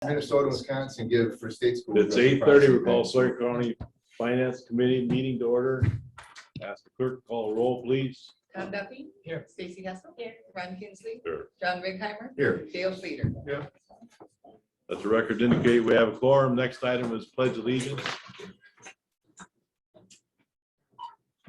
Minnesota, Wisconsin give for state schools. It's 8:30. We call Sawyer County Finance Committee meeting to order. Ask the clerk to call a roll, please. Tom Duffy. Here. Stacy Hessel. Here. Ron Kinsley. Here. John Righeimer. Here. Dale Schleter. Yeah. Let the record indicate we have a quorum. Next item is pledge allegiance.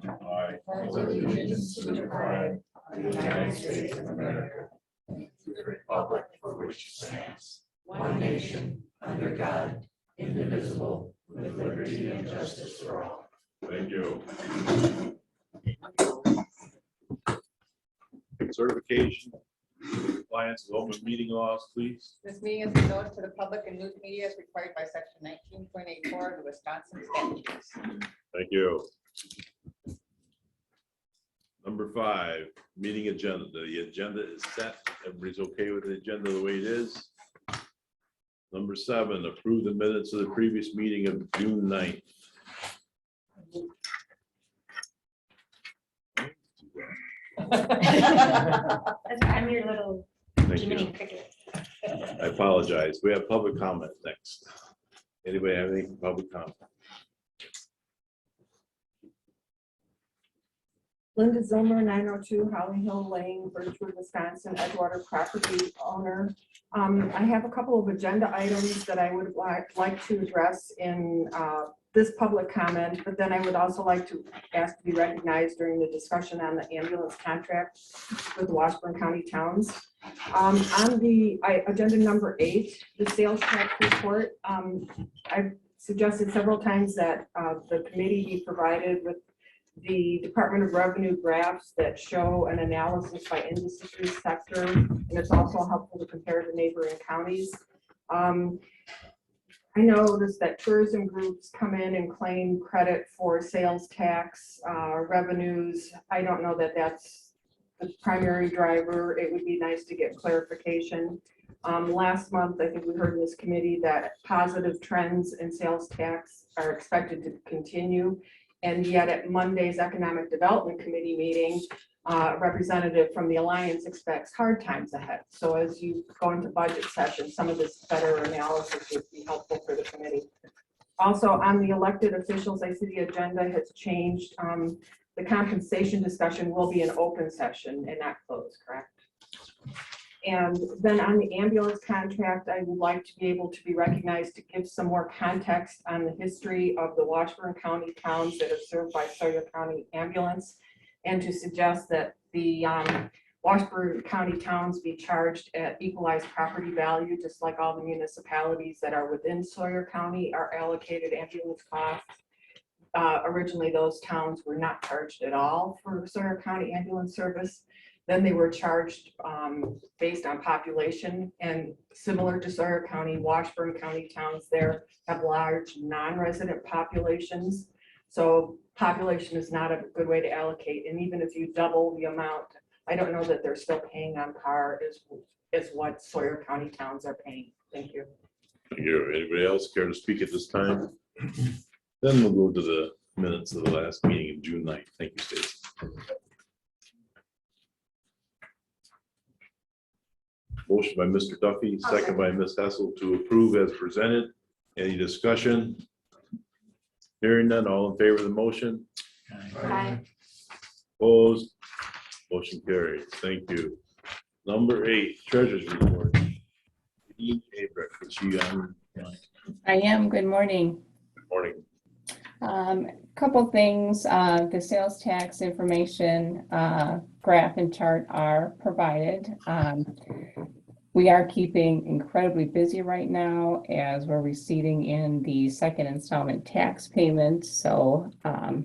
All right. Allegiance to the flag of the United States of America, and to the republic for which it stands, one nation, under God, indivisible, with liberty and justice for all. Thank you. Certification, compliance with open meeting laws, please. This meeting is known to the public and news media as required by section 19.84 of the Wisconsin statutes. Thank you. Number 5, meeting agenda. The agenda is set. Everybody's okay with the agenda the way it is. Number 7, approve the minutes of the previous meeting of June 9th. I'm your little Thank Jiminy you. Cricket. I apologize. We have public comment next. Anybody have any public comment? Linda Zilmer, 902 Holly Hill Lane, Birchwood, Wisconsin, Edgewater property owner. I have a couple of agenda items that I would like to address in this public comment, but then I would also like to ask to be recognized during the discussion on the ambulance contract with the Washburn County towns. On the agenda number 8, the sales tax report, I've suggested several times that the committee be provided with the Department of Revenue graphs that show an analysis by industry sector, and it's also helpful to compare to neighboring counties. I noticed that tourism groups come in and claim credit for sales tax revenues. I don't know that that's the primary driver. It would be nice to get clarification. Last month, I think we heard in this committee that positive trends in sales tax are expected to continue. And yet at Monday's Economic Development Committee meeting, a representative from the Alliance expects hard times ahead. So as you go into budget session, some of this better analysis would be helpful for the committee. Also on the elected officials, I see the agenda has changed. The compensation discussion will be an open session and not closed, correct? And then on the ambulance contract, I would like to be able to be recognized to give some more context on the history of the Washburn County towns that are served by Sawyer County Ambulance, and to suggest that the Washburn County towns be charged at equalized property value, just like all the municipalities that are within Sawyer County are allocated ambulance costs. Originally, those towns were not charged at all for Sawyer County ambulance service. Then they were charged based on population, and similar to Sawyer County, Washburn County towns there have large non-resident populations. So population is not a good way to allocate. And even if you double the amount, I don't know that they're still paying on par as what Sawyer County towns are paying. Thank you. Thank you. Anybody else care to speak at this time? Then we'll go to the minutes of the last meeting of June 9th. Thank you, Stacy. Motion by Mr. Duffy, second by Ms. Hessel to approve as presented. Any discussion? Hearing none, all in favor of the motion? Aye. Opposed? Motion carries. Thank you. Number 8, treasurer's report. Is she on? I am. Good morning. Good morning. Couple things. The sales tax information graph and chart are provided. We are keeping incredibly busy right now as we're receiving in the second installment tax payment. So a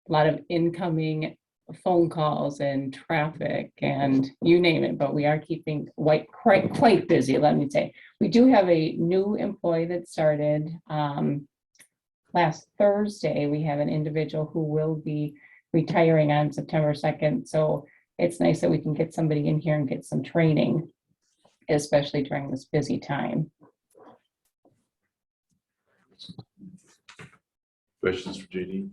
lot of incoming phone calls and traffic and you name it, but we are keeping quite busy, let me say. We do have a new employee that started last Thursday. We have an individual who will be retiring on September 2nd. So it's nice that we can get somebody in here and get some training, especially during this busy time. Questions for JD?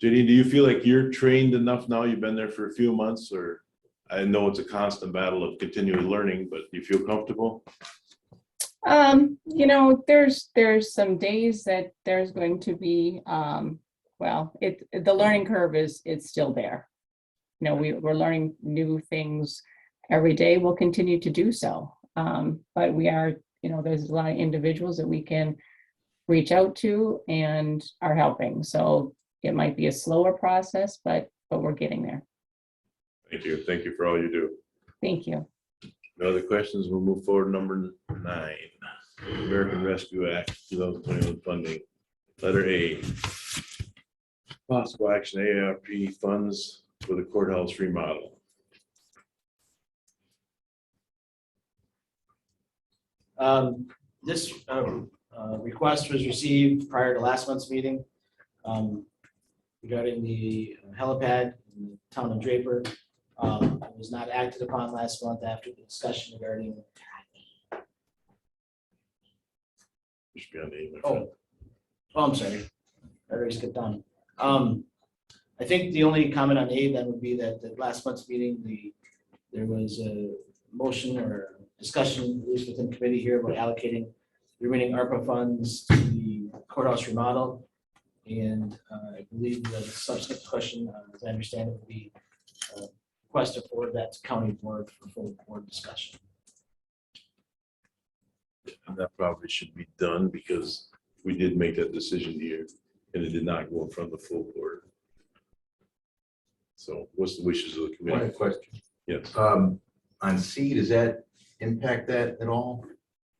JD, do you feel like you're trained enough now? You've been there for a few months, or I know it's a constant battle of continually learning, but you feel comfortable? There's some days that there's going to be, the learning curve it's still there. We're learning new things every day. We'll continue to do so. But we are, there's a lot of individuals that we can reach out to and are helping. So it might be a slower process, but we're getting there. Thank you. Thank you for all you do. Thank you. No other questions? We'll move forward. Number 9, American Rescue Act 2021 funding. Letter A, possible action ARP funds for the courthouse remodel. This request was received prior to last month's meeting regarding the helipad in the town of Draper. It was not acted upon last month after the discussion regarding. Should be on the email. I'm sorry. I already skipped on. I think the only comment on A then would be that the last month's meeting, there was a motion or discussion, at least within committee here, about allocating the remaining ARPA funds to the courthouse remodel. And I believe the subsequent question, as I understand it, would be request to forward that to county board for full board discussion. And that probably should be done because we did make that decision here and it did not go in front of the full board. So what's the wishes of the One committee? question. Yes, On C, does that impact that at all?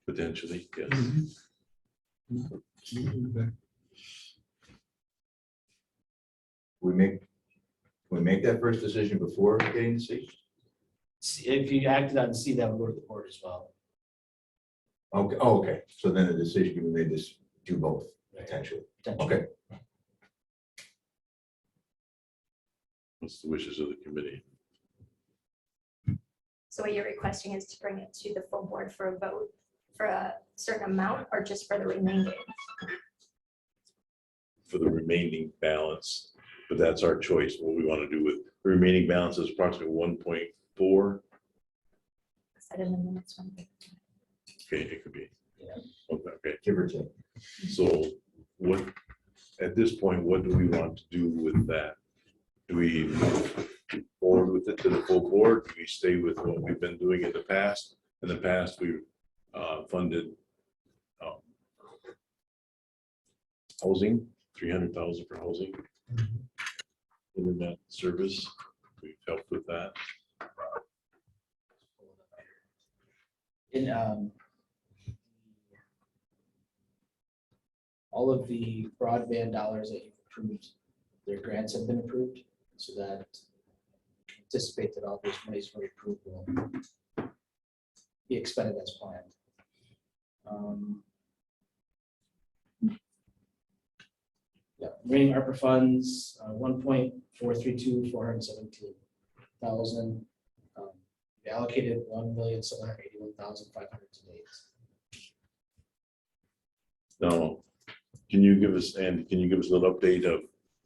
potentially, yes. We make that first decision before getting to C? If you acted on C, that would go to the board as well. Okay, oh, okay. So then the decision can be made to do both potentially. Okay. What's the wishes of the committee? So what you're requesting is to bring it to the full board for a vote for a certain amount or just for the remaining? For the remaining balance, but that's our choice, what we want to do with the remaining balance is approximately 1.4. Set in the minutes one. Okay, it could be. Yeah. Okay, Give or take. so what, at this point, what do we want to do with that? Do we move forward with it to the full board? Do we stay with what we've been doing in the past? In the past, we've funded housing, 300,000 for housing. Internet service, we've helped with that. In all of the broadband dollars that you've approved, their grants have been approved, so that anticipate that all those monies for approval will be expended as planned. Yeah, remaining ARPA funds, 1,432,417,000. We allocated 1,781,500 to date. Now, can you give us a little update of,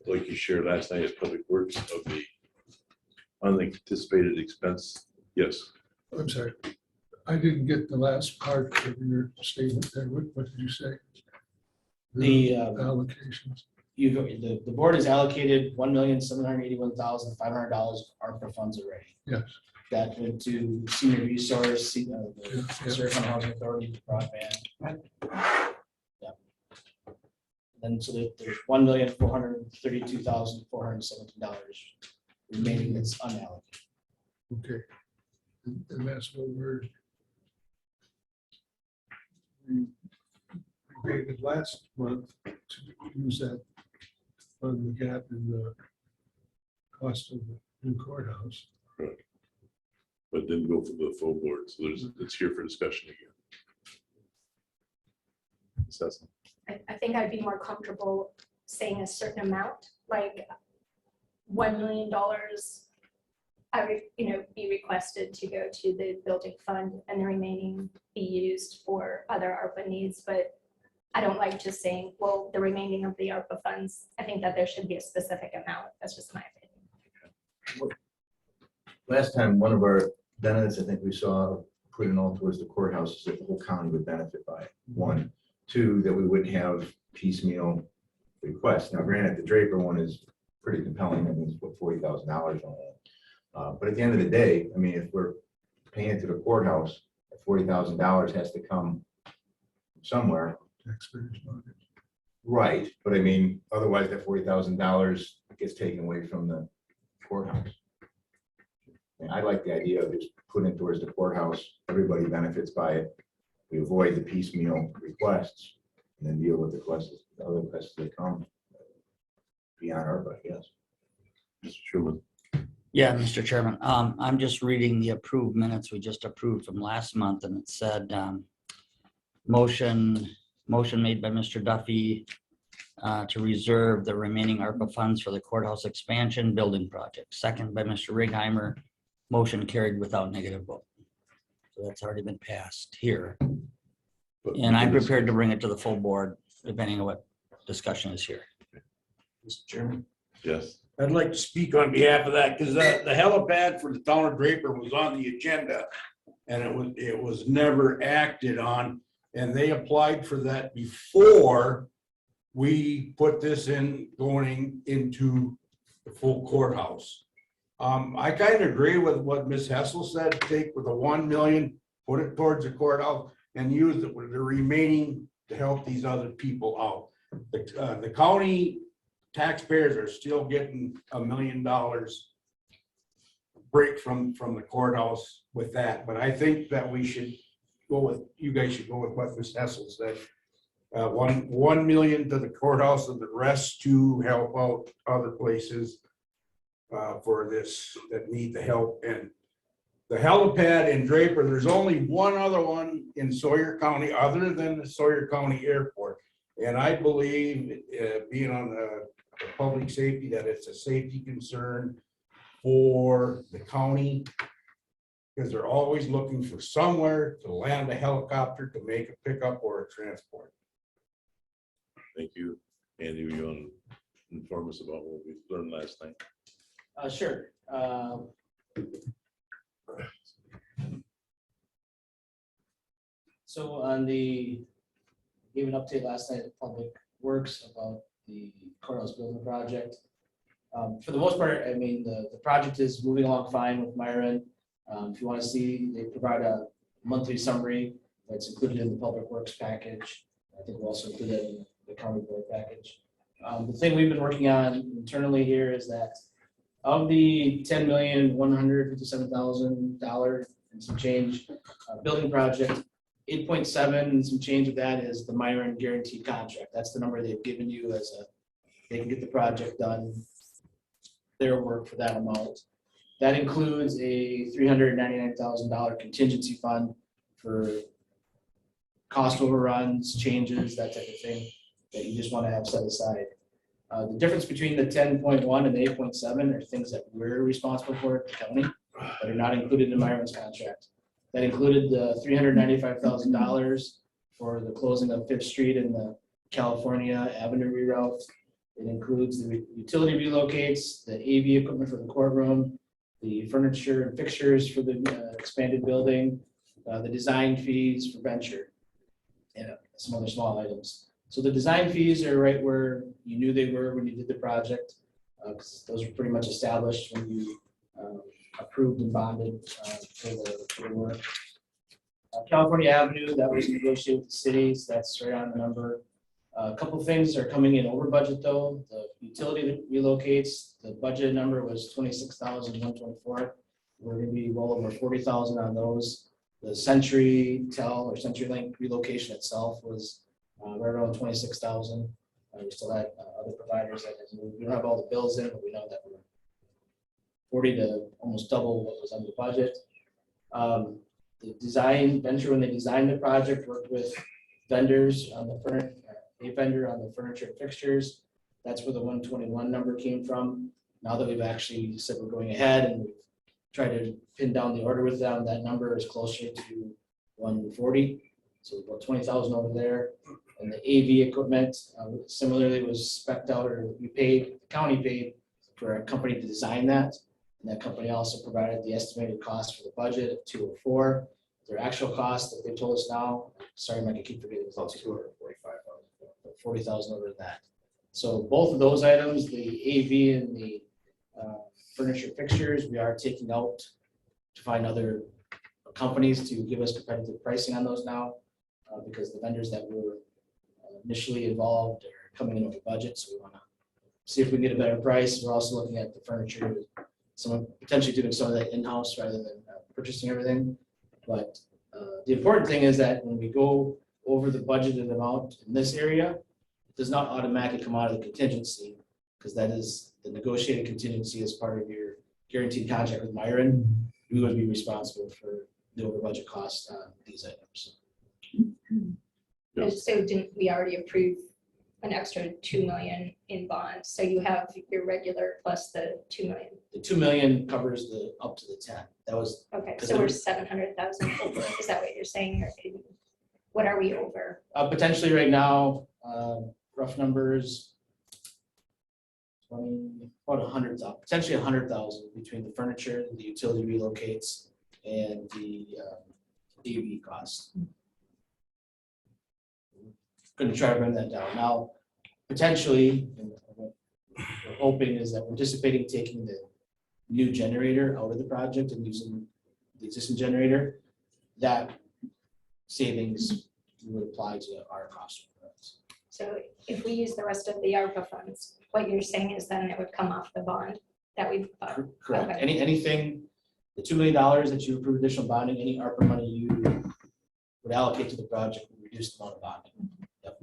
like you shared last night as Public Works, of the unanticipated expense? Yes. I'm sorry, I didn't get the last part of your statement there. What did you say? The Allocations. the board has allocated $1,781,500 ARPA funds already. Yes. That went to senior resource, the Yeah. Sarah Housing Authority broadband. Yeah. And so there's $1,432,417 remaining that's unallocated. Okay. And that's what we created last month to use that fund the gap in the cost of the new courthouse. But didn't go for the full board, so it's here for discussion again. Cecil? I think I'd be more comfortable saying a certain amount, like $1 million. I would, be requested to go to the building fund and the remaining be used for other ARPA needs, but I don't like just saying, well, the remaining of the ARPA funds. I think that there should be a specific amount. That's just my opinion. Last time, one of our benefits, I think we saw, put in all towards the courthouse, is that the whole county would benefit by it. One, two, that we wouldn't have piecemeal requests. Now granted, the Draper one is pretty compelling. I mean, it's what, $40,000 on it. But at the end of the day, I mean, if we're paying to the courthouse, $40,000 has to come somewhere. Taxpayers' money. Right, but I mean, otherwise that $40,000 gets taken away from the courthouse. And I like the idea of just putting it towards the courthouse, everybody benefits by it. We avoid the piecemeal requests and then deal with the requests, the other requests that come beyond our, but yes. Mr. Truman. Yeah, Mr. Chairman, I'm just reading the approved minutes we just approved from last month, and it said, motion made by Mr. Duffy to reserve the remaining ARPA funds for the courthouse expansion building project. Second by Mr. Righeimer, motion carried without negative vote. So that's already been passed here. And I'm prepared to bring it to the full board, depending on what discussion is here. Mr. Chairman, Yes. I'd like to speak on behalf of that, because the helipad for the town of Draper was on the agenda and it was never acted on. And they applied for that before we put this in, going into the full courthouse. I kind of agree with what Ms. Hessel said, take with the 1 million, put it towards the courthouse and use it with the remaining to help these other people out. The county taxpayers are still getting $1 million break from the courthouse with that. But I think that we should go with, you guys should go with what Ms. Hessel said. 1 million to the courthouse and the rest to help out other places for this that need the help. And the helipad in Draper, there's only one other one in Sawyer County other than the Sawyer County Airport. And I believe, being on the public safety, that it's a safety concern for the county, because they're always looking for somewhere to land a helicopter to make a pickup or a transport. Thank you. Andy, you want to inform us about what we learned last night? Sure. So on the, gave an update last night at Public Works about the courthouse building project. For the most part, I mean, the project is moving along fine with Myron. If you want to see, they provide a monthly summary that's included in the Public Works package. I think we'll also include it in the county board package. The thing we've been working on internally here is that of the $10,157,000 and some change building project, 8.7 and some change of that is the Myron guaranteed contract. That's the number they've given you as a, they can get the project done, their work for that amount. That includes a $399,000 contingency fund for cost overruns, changes, that type of thing that you just want to have set aside. The difference between the 10.1 and the 8.7 are things that we're responsible for at the county that are not included in Myron's contract. That included the $395,000 for the closing of 5th Street and the California Avenue reroute. It includes the utility relocates, the AV equipment for the courtroom, the furniture and fixtures for the expanded building, the design fees for venture, and some other small items. So the design fees are right where you knew they were when you did the project, because those were pretty much established when you approved and bonded for the work. California Avenue, that was negotiated with the cities. That's right on the number. A couple of things are coming in over budget though. The utility that relocates, the budget number was $26,124. We're going to be well over 40,000 on those. The CenturyTel or CenturyLink relocation itself was right around 26,000. We still had other providers that we don't have all the bills in, but we know that we're 40 to almost double what was under budget. The design venture, when they designed the project, worked with vendors on the furniture, a vendor on the furniture and fixtures. That's where the 121 number came from. Now that we've actually said we're going ahead and we've tried to pin down the order with them, that number is closer to 140. So about 20,000 over there. And the AV equipment similarly was spec'd out, or we paid, the county paid for a company to design that. And that company also provided the estimated cost for the budget of 204. Their actual cost that they told us now, sorry, Mike, I keep forgetting, it's about 245,000, 40,000 over that. So both of those items, the AV and the furniture fixtures, we are taking out to find other companies to give us competitive pricing on those now, because the vendors that were initially involved are coming in over budget, so we want to see if we can get a better price. We're also looking at the furniture, some potentially doing some of that in-house rather than purchasing everything. But the important thing is that when we go over the budgeted amount in this area, it does not automatically come out of the contingency, because that is the negotiated contingency as part of your guaranteed contract with Myron. We would be responsible for the over budget costs on these items. Yes. So didn't we already approve an extra 2 million in bonds? So you have your regular plus the 2 million. The 2 million covers the up to the 10. That was Okay, Because so there we're was- 700,000 over. Is that what you're saying? Or what are we over? potentially right now, rough numbers. 20, about 100,000, potentially 100,000 between the furniture, the utility relocates, and the AV cost. Going to try to bring that down. Now, potentially, and what we're hoping is that we're anticipating taking the new generator out of the project and using the existing generator. That savings would apply to our cost. So if we use the rest of the ARPA funds, what you're saying is then it would come off the bond that we bought. Correct. Okay. Anything, the $2 million that you approve additional bonding, any ARPA money you would allocate to the project would reduce the amount of bonding. Yep.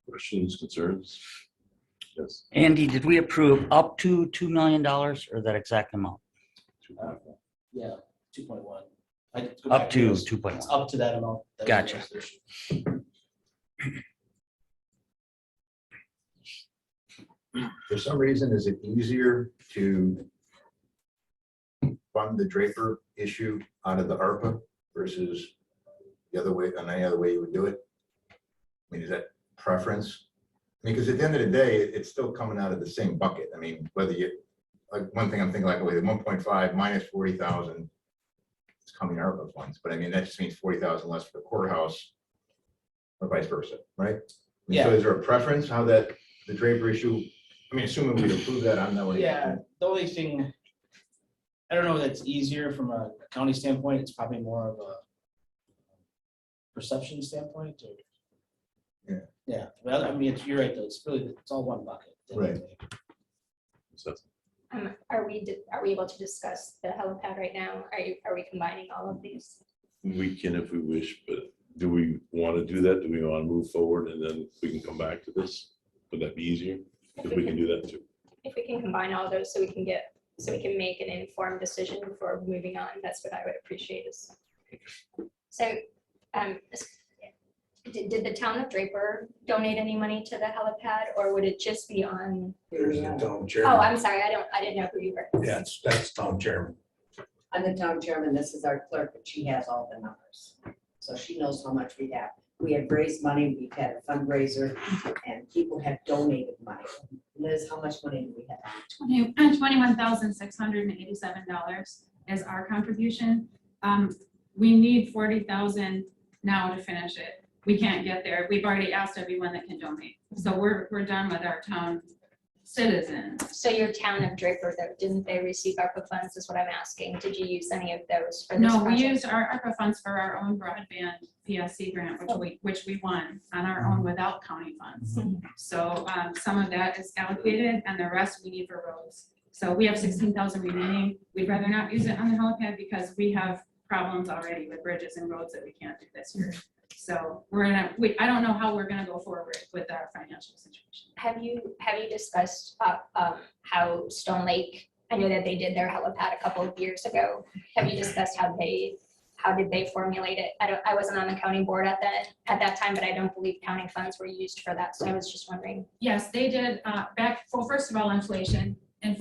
Questions, concerns? Yes. Andy, did we approve up to $2 million or that exact amount? Yeah, 2.1. Up to 2.1. It's up to that amount. That was the Gotcha. resolution. For some reason, is it easier to fund the Draper issue out of the ARPA versus the other way, on any other way you would do it? I mean, is that preference? I mean, because at the end of the day, it's still coming out of the same bucket. I mean, whether you, like, one thing I'm thinking like, wait, 1.5 minus 40,000, it's coming ARPA funds, but I mean, that just means 40,000 less for the courthouse or vice versa, right? I mean, so Yeah. is there a preference how that, the Draper issue, I mean, assuming we approve that, I'm not. Yeah, the only thing, I don't know if that's easier from a county standpoint. It's probably more of a perception standpoint. Or, Yeah. Yeah, well, I mean, you're right though. It's really, it's all one bucket. Right. So Are we able to discuss the helipad right now? Are we combining all of these? we can if we wish, but do we want to do that? Do we want to move forward and then we can come back to this? Would that be easier? If we can do that too. If we can combine all those so we can make an informed decision before moving on, that's what I would appreciate is. So, did the town of Draper donate any money to the helipad, or would it just be on? There's the town Oh, chairman. I'm sorry, I didn't know who you were. Yeah, that's town chairman. I'm the town chairman, this is our clerk, but she has all the numbers. So she knows how much we have. We have raised money, we've had a fundraiser, and people have donated money. Liz, how much money do we have? $21,687 is our contribution. We need 40,000 now to finish it. We can't get there. We've already asked everyone that can donate. So we're done with our town citizens. So your town of Draper, though, didn't they receive ARPA funds is what I'm asking. Did you use any of those for this No, we project? used our ARPA funds for our own broadband PSC grant, which we won on our own without county funds. So some of that is allocated and the rest we need for roads. So we have 16,000 remaining. We'd rather not use it on the helipad because we have problems already with bridges and roads that we can't do this year. So I don't know how we're gonna go forward with our financial situation. Have you discussed how Stone Lake, I know that they did their helipad a couple of years ago. Have you discussed how did they formulate it? I wasn't on the county board at that time, but I don't believe county funds were used for that. So I was just wondering. Yes, they did first of all, inflation is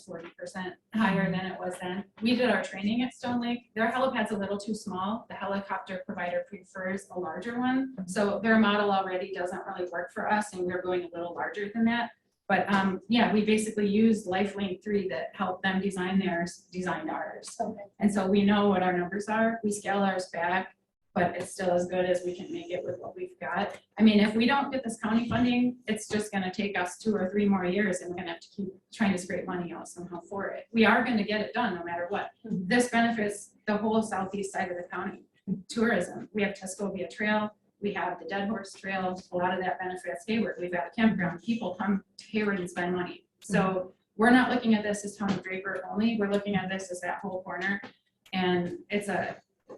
40% higher than it was then. We did our training at Stone Lake. Their helipad's a little too small. The helicopter provider prefers a larger one. So their model already doesn't really work for us and we're going a little larger than that. But yeah, we basically used LifeLink 3 that helped them design theirs, designed ours. Okay. And so we know what our numbers are. We scale ours back, but it's still as good as we can make it with what we've got. I mean, if we don't get this county funding, it's just gonna take us 2 or 3 more years and we're gonna have to keep trying to scrape money out somehow for it. We are gonna get it done no matter what. This benefits the whole southeast side of the county. Tourism, we have Tuscovia Trail, we have the Dead Horse Trail, a lot of that benefits Hayward. We've got a campground. People come to Hayward and spend money. So we're not looking at this as Town of Draper only. We're looking at this as that whole corner. And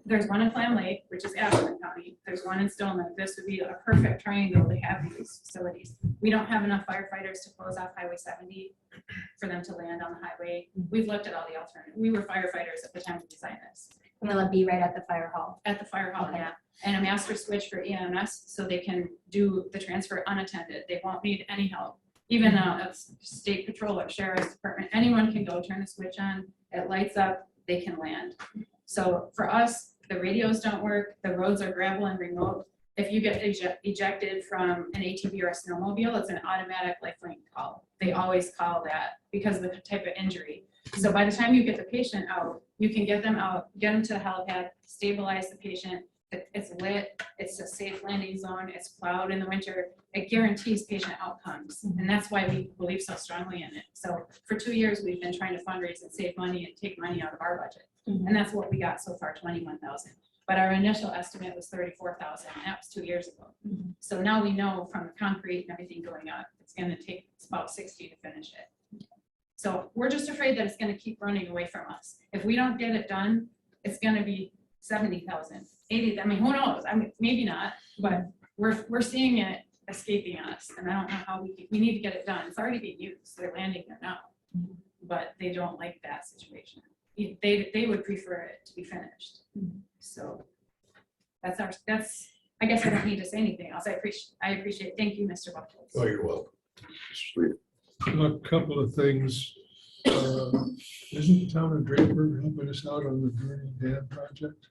there's one in Clam Lake, which is Ashland County. There's one in Stone Lake. This would be a perfect triangle to have these facilities. We don't have enough firefighters to close off Highway 70 for them to land on the highway. We've looked at all the alternatives. We were firefighters at the time we designed this. And they'll be right at the fire hall. At the fire hall, Okay. yeah. And a master switch for EMS, so they can do the transfer unattended. They won't need any help. Even a state patrol or sheriff's department, anyone can go turn the switch on, it lights up, they can land. So for us, the radios don't work, the roads are gravel and remote. If you get ejected from an ATV or a snowmobile, it's an automatic lifelink call. They always call that because of the type of injury. So by the time you get the patient out, you can get them out, get them to the helipad, stabilize the patient. It's lit, it's a safe landing zone, it's plowed in the winter. It guarantees patient outcomes. And that's why we believe so strongly in it. So for 2 years, we've been trying to fundraise and save money and take money out of our budget. And that's what we got so far, 21,000. But our initial estimate was 34,000, and that was 2 years ago. So now we know from the concrete and everything going up, it's gonna take about 60 to finish it. So we're just afraid that it's gonna keep running away from us. If we don't get it done, it's gonna be 70,000, 80, I mean, who knows? I mean, maybe not, but we're seeing it escaping us, and I don't know how we need to get it done. It's already being used, they're landing there now, but they don't like that situation. They would prefer it to be finished. So that's I guess I don't need to say anything else. I appreciate, thank you, Mr. Buckles. Oh, you're welcome. A couple of things. Isn't the Town of Draper helping us out on the Gurney Dam project?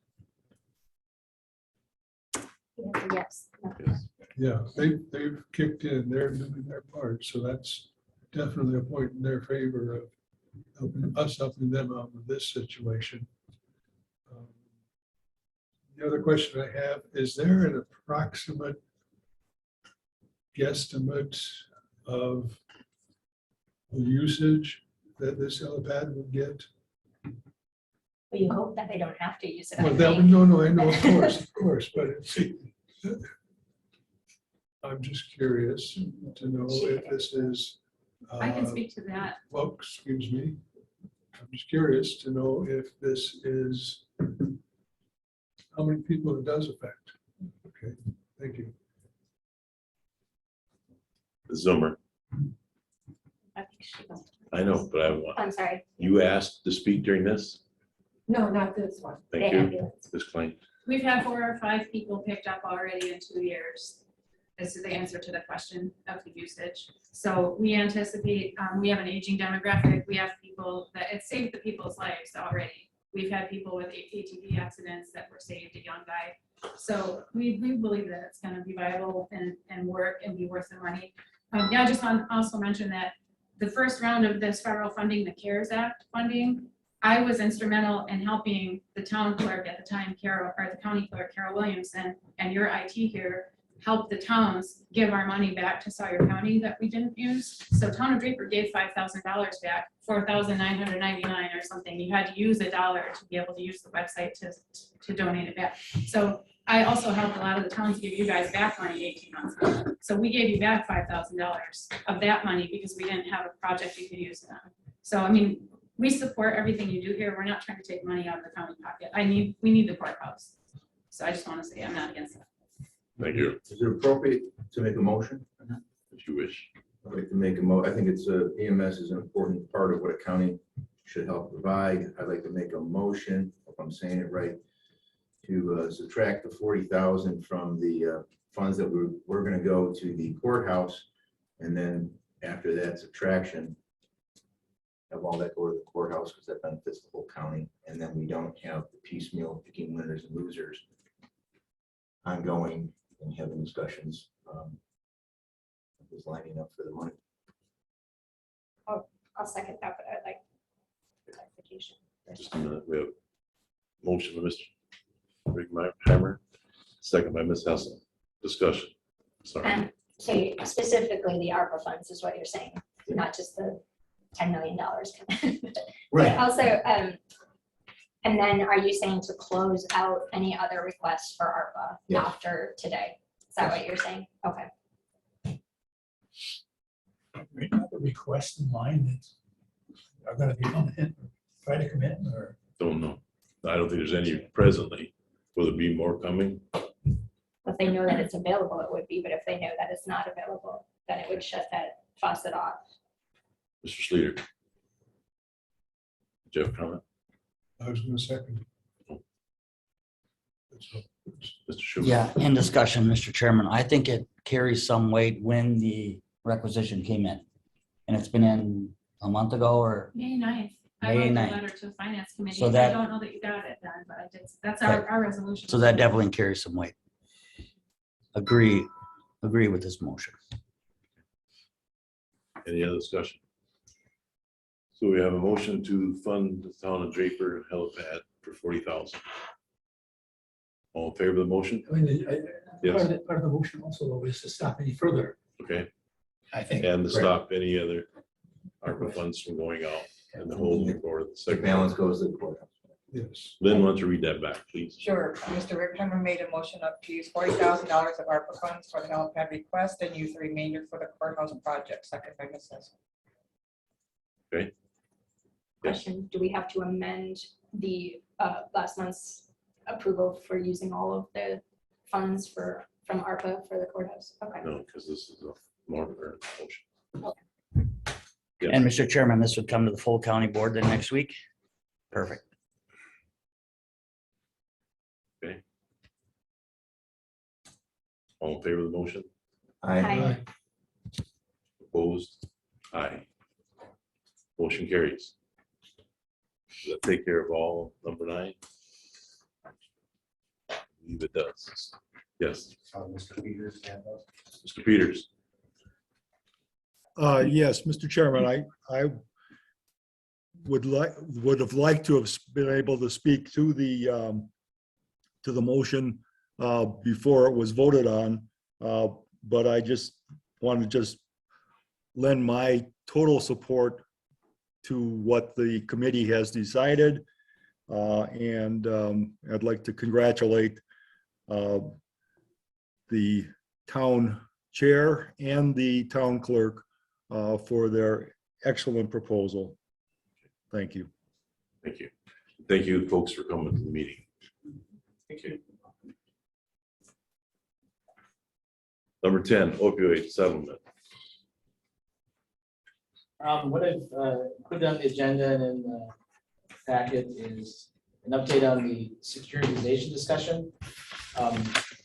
Yes. Yeah, they've kicked in, they're doing their part, so that's definitely a point in their favor of helping them out with this situation. The other question I have, is there an approximate guesstimate of the usage that this helipad would get? Well, you hope that they don't have to use it. Well, no, I know, of course, but I'm just curious to know if this is. I can speak to that. Well, excuse me. I'm just curious to know if this is, how many people it does affect. Okay, thank you. Zoomer, I think she was- I know, but I'm sorry. you asked to speak during this? No, not this one. Thank The you, ambulance. Ms. Klein. We've had 4 or 5 people picked up already in 2 years. This is the answer to the question of the usage. So we anticipate, we have an aging demographic. We have people that it saved the people's lives already. We've had people with ATV accidents that were saved, a young guy. So we believe that it's gonna be viable and work and be worth the money. Yeah, I just want to also mention that the first round of this federal funding, the CARES Act funding, I was instrumental in helping the town clerk at the time, the county clerk, Carol Williamson, and your IT here, help the towns give our money back to Sawyer County that we didn't use. So Town of Draper gave $5,000 back, $4,999 or something. You had to use $1 to be able to use the website to donate it back. So I also helped a lot of the towns give you guys back money 18 months ago. So we gave you back $5,000 of that money because we didn't have a project you could use it on. So, I mean, we support everything you do here. We're not trying to take money out of the county pocket. We need the courthouse. So I just want to say I'm not against that. Thank you, Is it appropriate to make a motion? if you wish. I'd like to make I think it's EMS is an important part of what a county should help provide. I'd like to make a motion, if I'm saying it right, to subtract the 40,000 from the funds that we're going to go to the courthouse, and then after that subtraction, have all that go to the courthouse because that benefits the whole county, and then we don't have the piecemeal picking winners and losers ongoing and having discussions. Is lining up for the money. I'll second that, but I'd like clarification. Just a minute, we have motion by Mr. Rickhammer, second by Ms. Hessel. Discussion. Sorry. So specifically the ARPA funds is what you're saying, not just the $10 million. Right. Also, and then are you saying to close out any other requests for ARPA Yes. after today? Is that what you're saying? Okay. Right now, the requests in line that are gonna be on it, try to come in, or Don't know. I don't think there's any presently. Will there be more coming? If they know that it's available, it would be, but if they know that it's not available, then it would shut that faucet off. Mr. Schleter? Jeff, comment? I was gonna second. That's all. Mr. Schumer? Yeah, in discussion, Mr. Chairman, I think it carries some weight when the requisition came in. And it's been in a month ago or, May 9th. I May wrote a 9th. letter to the finance committee. So I that- don't know that you got it done, but I did. That's Okay. our resolution. so that definitely carries some weight. Agree with this motion. Any other discussion? So we have a motion to fund the town of Draper helipad for 40,000. All in favor of the motion? I mean, Yes. part of the motion also though is to stop any further, Okay, I think. and to stop any other ARPA funds from going out and the whole for the The second. balance goes to the courthouse. Yes. Lynn, why don't you read that back, please? Sure. Mr. Rickhammer made a motion up to use $40,000 of ARPA funds for the helipad request and use the remainder for the courthouse project. Second by Ms. Hessel. Yes. Question, do we have to amend the last month's approval for using all of the funds from ARPA for the courthouse? Okay. No, because this is a more current motion. And Mr. Chairman, this would come to the full county board then next week? Perfect. All in favor of the motion? Aye. Opposed? Aye. Motion carries. Does that take care of all number 9? I believe it does. Yes, Mr. Peters. Mr. Peters. Yes, Mr. Chairman, I would have liked to have been able to speak to the motion before it was voted on. But I just want to just lend my total support to what the committee has decided. And I'd like to congratulate the town chair and the town clerk for their excellent proposal. Thank you. Thank you. Thank you, folks, for coming to the meeting. Thank you. Number 10, opioid settlement. What I've put on the agenda and in the packet is an update on the securitization discussion.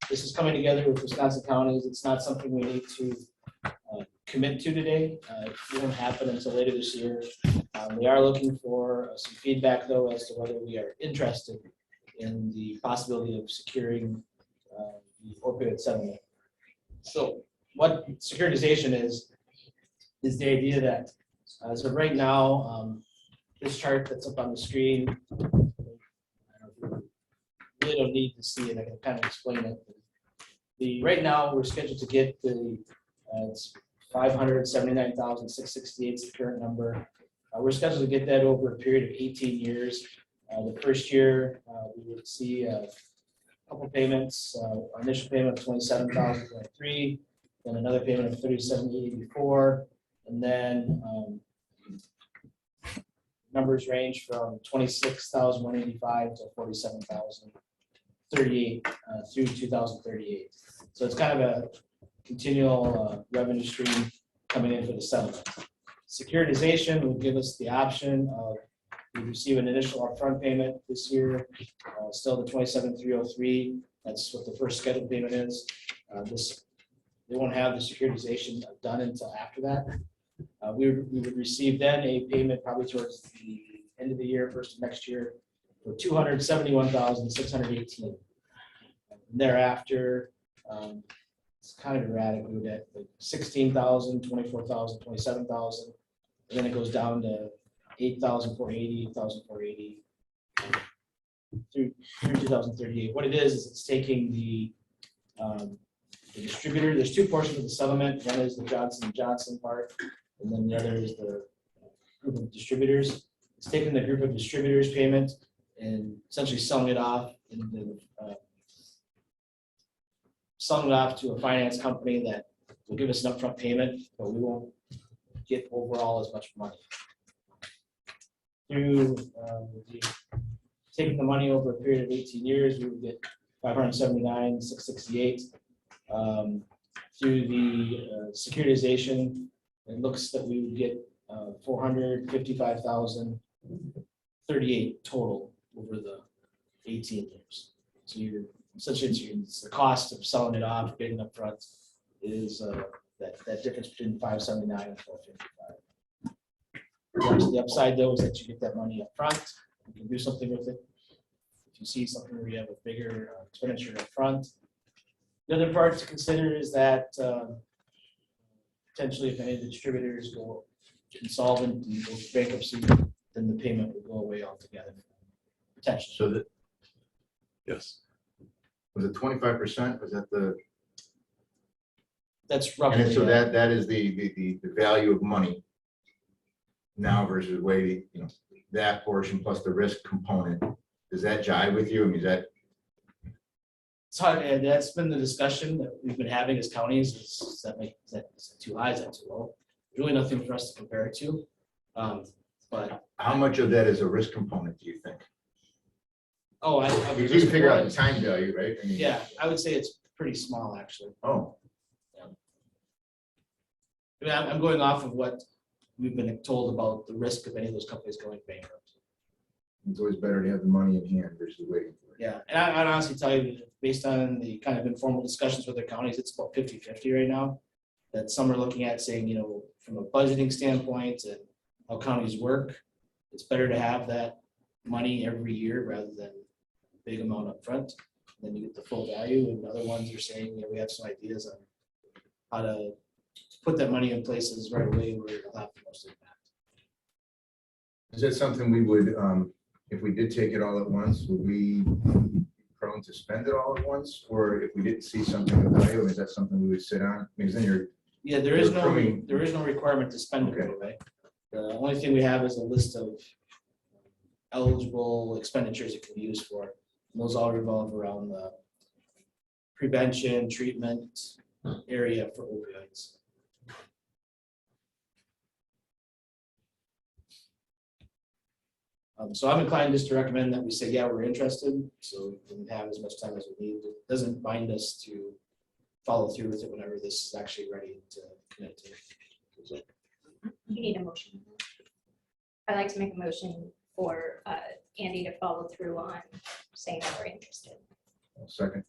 This is coming together with Wisconsin counties. It's not something we need to commit to today. It won't happen until later this year. We are looking for some feedback though as to whether we are interested in the possibility of securing the opioid settlement. So what securitization is the idea that as of right now, this chart that's up on the screen, really don't need to see it. I can kind of explain it. Right now, we're scheduled to get the it's 579,668 is the current number. We're scheduled to get that over a period of 18 years. The first year, we would see a couple payments, initial payment of 27,023, then another payment of 37,884, and then numbers range from 26,185 to 47,038 through 2038. So it's kind of a continual revenue stream coming in for the settlement. Securitization would give us the option of we receive an initial upfront payment this year, still the 27,303. That's what the first scheduled payment is. They won't have the securitization done until after that. We would receive then a payment probably towards the end of the year, first of next year, for 271,618. Thereafter, it's kind of erratic. We would get like 16,000, 24,000, 27,000, and then it goes down to 8,480, 8,480 through 2038. What it is it's taking the distributor. There's two portions of the settlement. One is the Johnson & Johnson part, and then the other is the group of distributors. It's taking the group of distributors payment and essentially selling it off to a finance company that will give us an upfront payment, but we won't get overall as much money. Through taking the money over a period of 18 years, we would get 579,668. Through the securitization, it looks that we would get 455,038 total over the 18 years. So you're essentially it's the cost of selling it off, getting up front is that difference between 579 and 455. The upside though is that you get that money up front, you can do something with it. If you see something where you have a bigger expenditure up front. The other part to consider is that potentially if any of the distributors go insolvent and go bankruptcy, then the payment will go away altogether. Potentially. So that, Yes. was it 25%? Was that the, That's and roughly. so that is the value of money now versus way, that portion plus the risk component. Does that jive with you? I mean, is that, It's hard, and that's been the discussion that we've been having as counties, is that too high, is that too low? Really nothing for us to compare it to. But, how much of that is a risk component, do you think? oh, You can figure out the time value, right? I mean, Yeah, I would say it's pretty small, actually. Oh, I mean, I'm going off of what we've been told about the risk of any of those companies going bankrupt. it's always better to have the money in hand versus waiting for it. Yeah, and I'd honestly tell you, that based on the kind of informal discussions with their counties, it's about 50-50 right now. That some are looking at saying, from a budgeting standpoint and how counties work, it's better to have that money every year rather than a big amount up front. Then you get the full value, and other ones are saying, we have some ideas on how to put that money in places right away where it'll have the most impact. Is that something we would, if we did take it all at once, would we be prone to spend it all at once? Or if we didn't see something of value, is that something we would sit on? Because then you're, Yeah, there is You're no, approving- there is no requirement to spend it Okay. right away. The only thing we have is a list of eligible expenditures it can be used for. And those all revolve around the prevention, treatment area for opioids. So I'm inclined just to recommend that we say, yeah, we're interested, so we can have as much time as we need. It doesn't bind us to follow through with it whenever this is actually ready to commit to. You need a motion. I'd like to make a motion for Andy to follow through on saying that we're interested. second,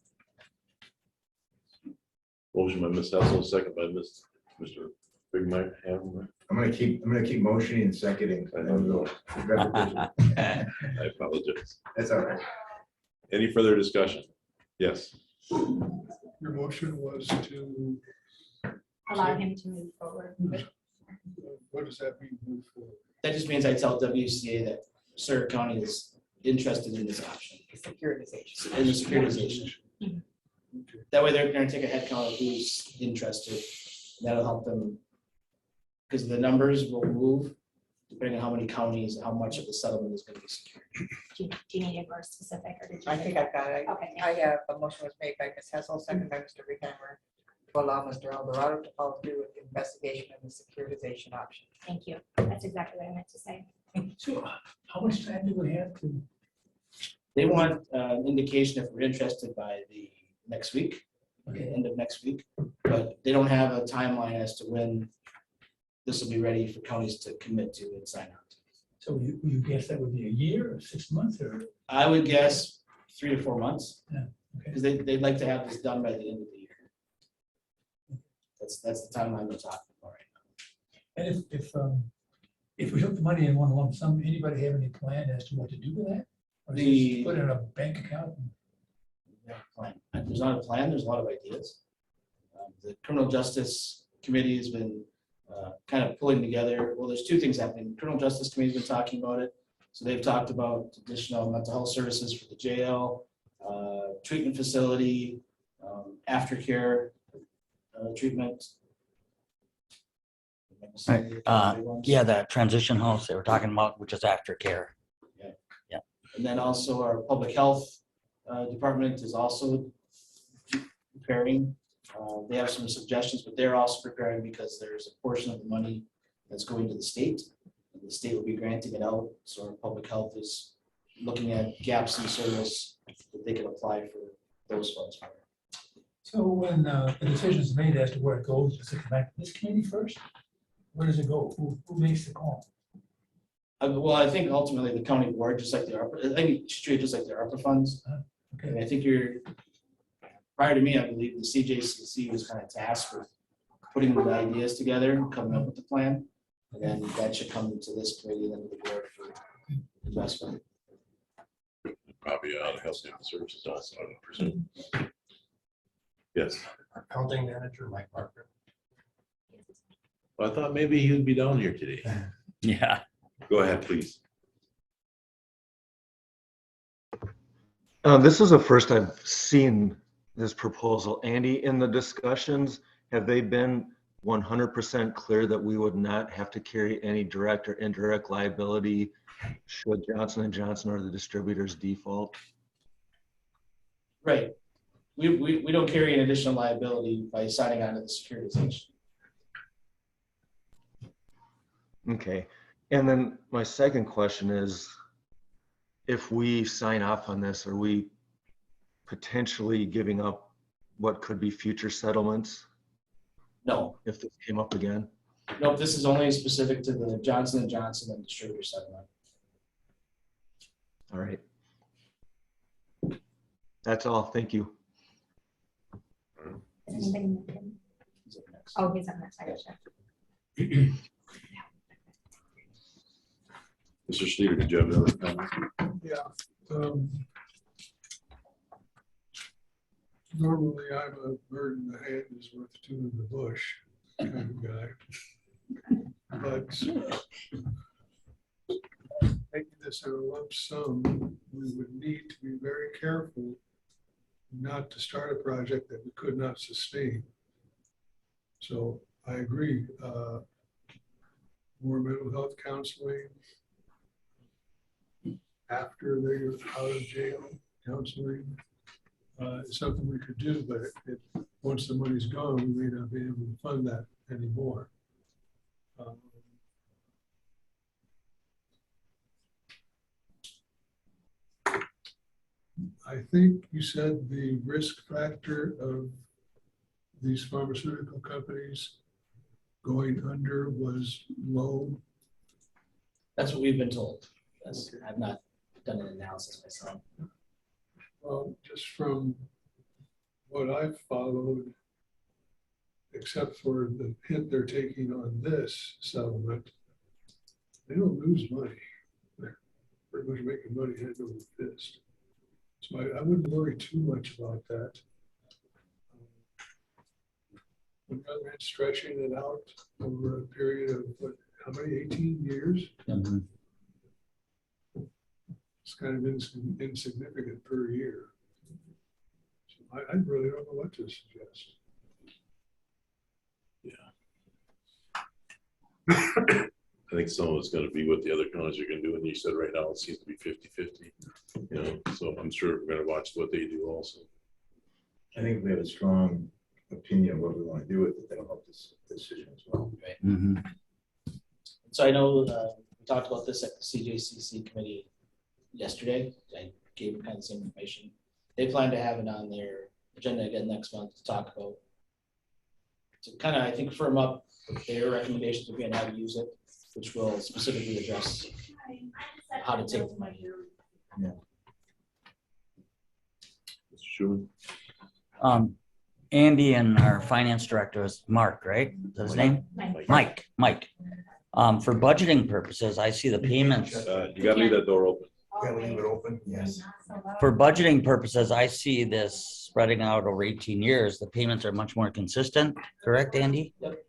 Motion by Ms. Hessel, second by Mr. Bigmeyer. I'm gonna keep motioning and seconding. I don't know. I apologize. That's all right. Any further discussion? Yes. Your motion was to, Allow him to move forward. what does that mean, move forward? That just means I tell WCA that Surrey County is interested in this option, Securitization. in the securitization. That way they're gonna take a head count of who's interested. That'll help them. Because the numbers will move depending on how many counties, how much of the settlement is gonna be secured. Do you need it more specific or did you? I think I've got it. Okay, I have, a motion was made by Ms. Hessel, second by Mr. Reheimer, to allow Mr. Alvarado to follow through with the investigation of the securitization option. thank you. That's exactly what I meant to say. So how much time do we have to? They want an indication if we're interested by the next week, the end of next week, but they don't have a timeline as to when this will be ready for counties to commit to and sign on to. So you guess that would be a year or 6 months or? I would guess 3 to 4 months. Yeah, okay. Because they'd like to have this done by the end of the year. That's the timeline we're talking about right now. And if we took the money in one lump sum, anybody have any plan as to what to do with that? Or just put it in a bank account? Plan. There's not a plan, there's a lot of ideas. The Criminal Justice Committee has been kind of pulling together, well, there's two things happening. Criminal Justice Committee's been talking about it. So they've talked about additional mental health services for the jail, treatment facility, aftercare treatment. Yeah, that transition house they were talking about, which is aftercare. And then also our public health department is also preparing. They have some suggestions, but they're also preparing because there's a portion of the money that's going to the state. And the state will be granting it out. So our public health is looking at gaps in service that they can apply for those funds. So when the decision is made as to where it goes, does it come back to this committee first? Where does it go? Who makes the call? Well, I think ultimately the county board, just like the ARPA, I think it should treat it just like the ARPA funds. Okay. And I think prior to me, I believe the CJCC was kind of tasked with putting the ideas together and coming up with the plan. And then that should come to this committee and then to the board for investment. Probably Health and Services also, I would presume. Yes, Accounting manager, Mike Parker. well, I thought maybe he would be down here today. Yeah. Go ahead, please. This is the first I've seen this proposal. Andy, in the discussions, have they been 100% clear that we would not have to carry any direct or indirect liability should Johnson & Johnson or the distributors default? Right. We don't carry an additional liability by signing on to the securitization. Okay. And then my second question is, if we sign off on this, are we potentially giving up what could be future settlements No, if this came up again? nope, this is only specific to the Johnson & Johnson and distributor settlement. All right. That's all. Thank you. Is anybody looking? Is up next. Oh, he's on that side. Gotcha. Mr. Schleter, did you have another comment? Yeah. Normally, I'm a bird in the hand is worth two in the bush kind of guy. But making this a lump sum, we would need to be very careful not to start a project that we could not sustain. So I agree. More mental health counseling, after they're out of jail, counseling is something we could do, but once the money's gone, we may not be able to fund that anymore. I think you said the risk factor of these pharmaceutical companies going under was low. That's what we've been told. I've not done an analysis myself. Well, just from what I've followed, except for the hit they're taking on this settlement, they don't lose money. They're pretty much making money hand over fist. So I wouldn't worry too much about that. On the other hand, stretching it out over a period of what, how many, 18 years? Mhm. It's kind of insignificant per year. So I really don't know what to suggest. I think some of it's gonna be what the other counties are gonna do, and you said right now it seems to be 50-50. You know, so I'm sure we're gonna watch what they do also. I think we have a strong opinion of what we want to do with it. That'll help this decision as well. Right. Mhm. So I know we talked about this at the CJCC committee yesterday. I gave them kind of the same information. They plan to have it on their agenda again next month to talk about, to kind of, I think, firm up their recommendations again, how to use it, which will specifically address how to take the money. Yeah. Mr. Schuman? Andy and our finance director is Mark, right? Is that his name? Mike. For budgeting purposes, I see the payments. You gotta leave that door open. Gotta leave it open, yes. For budgeting purposes, I see this spreading out over 18 years. The payments are much more consistent, correct, Andy? Yep.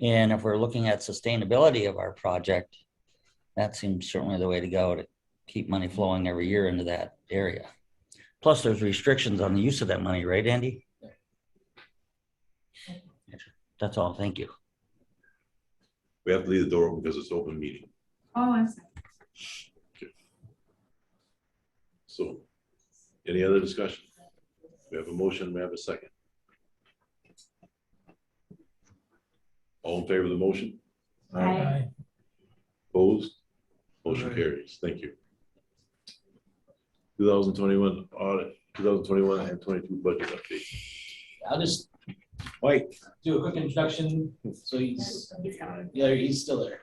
And if we're looking at sustainability of our project, that seems certainly the way to go, to keep money flowing every year into that area. Plus, there's restrictions on the use of that money, right, Andy? That's all. Thank you. We have to leave the door open because it's open meeting. Oh, I'm sorry. So, any other discussion? We have a motion, we have a second. All in favor of the motion? Aye. Opposed? Motion Aye. carries. Thank you. 2021 audit, 2021 and 22 budget update. I'll just Mike, do a quick introduction. So He's gone. yeah, he's still there.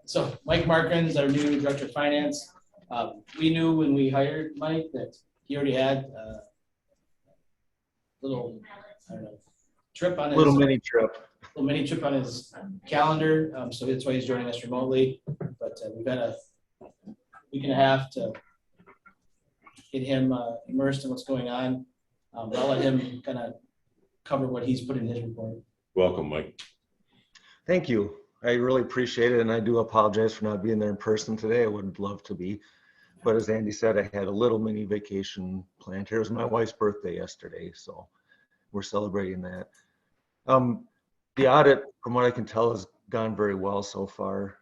So Mike Markins, our new director of finance. We knew when we hired Mike that he already had a little, I don't know, trip on his. Little mini trip. Little mini trip on his calendar. So that's why he's joining us remotely. But we've had a week and a half to get him immersed in what's going on. But I'll let him kind of cover what he's put in his report. welcome, Mike. Thank you. I really appreciate it, and I do apologize for not being there in person today. I would love to be. But as Andy said, I had a little mini vacation planned here. It was my wife's birthday yesterday, so we're celebrating that. The audit, from what I can tell, has gone very well so far.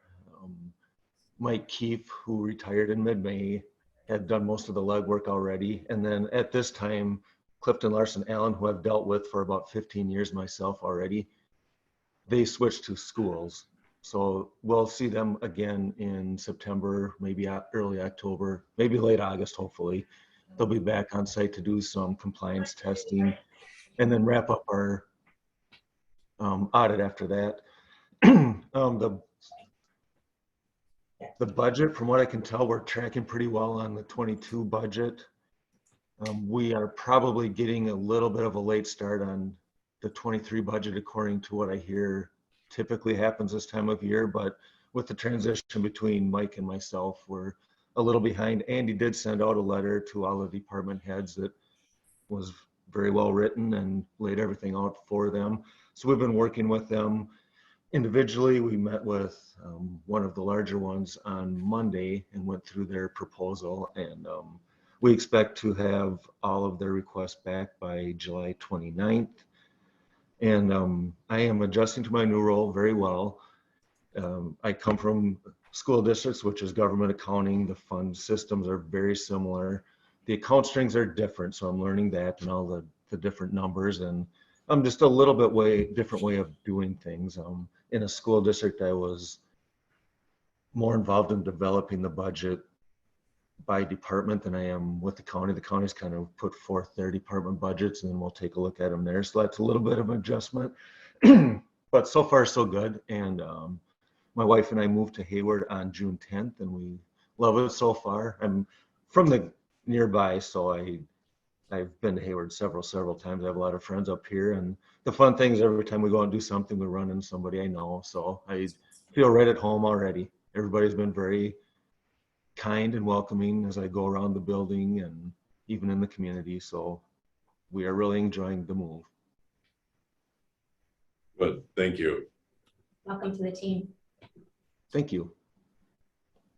Mike Keefe, who retired in mid-May, had done most of the legwork already. And then at this time, Clifton Larson Allen, who I've dealt with for about 15 years myself already, they switched to schools. So we'll see them again in September, maybe early October, maybe late August, hopefully. They'll be back on site to do some compliance testing and then wrap up our audit after that. The budget, from what I can tell, we're tracking pretty well on the 22 budget. We are probably getting a little bit of a late start on the 23 budget, according to what I hear typically happens this time of year. But with the transition between Mike and myself, we're a little behind. Andy did send out a letter to all the department heads that was very well written and laid everything out for them. So we've been working with them individually. We met with one of the larger ones on Monday and went through their proposal, and we expect to have all of their requests back by July 29th. And I am adjusting to my new role very well. I come from school districts, which is government accounting. The fund systems are very similar. The account strings are different, so I'm learning that and all the different numbers, and I'm just a little bit different way of doing things. In a school district, I was more involved in developing the budget by department than I am with the county. The county's kind of put forth their department budgets, and then we'll take a look at them there. So that's a little bit of an adjustment, but so far so good. And my wife and I moved to Hayward on June 10th, and we love it so far. I'm from the nearby, so I've been to Hayward several times. I have a lot of friends up here, and the fun thing is every time we go out and do something, we run into somebody I know. So I feel right at home already. Everybody's been very kind and welcoming as I go around the building and even in the community. So we are really enjoying the move. Good, thank you. Welcome to the team. Thank you.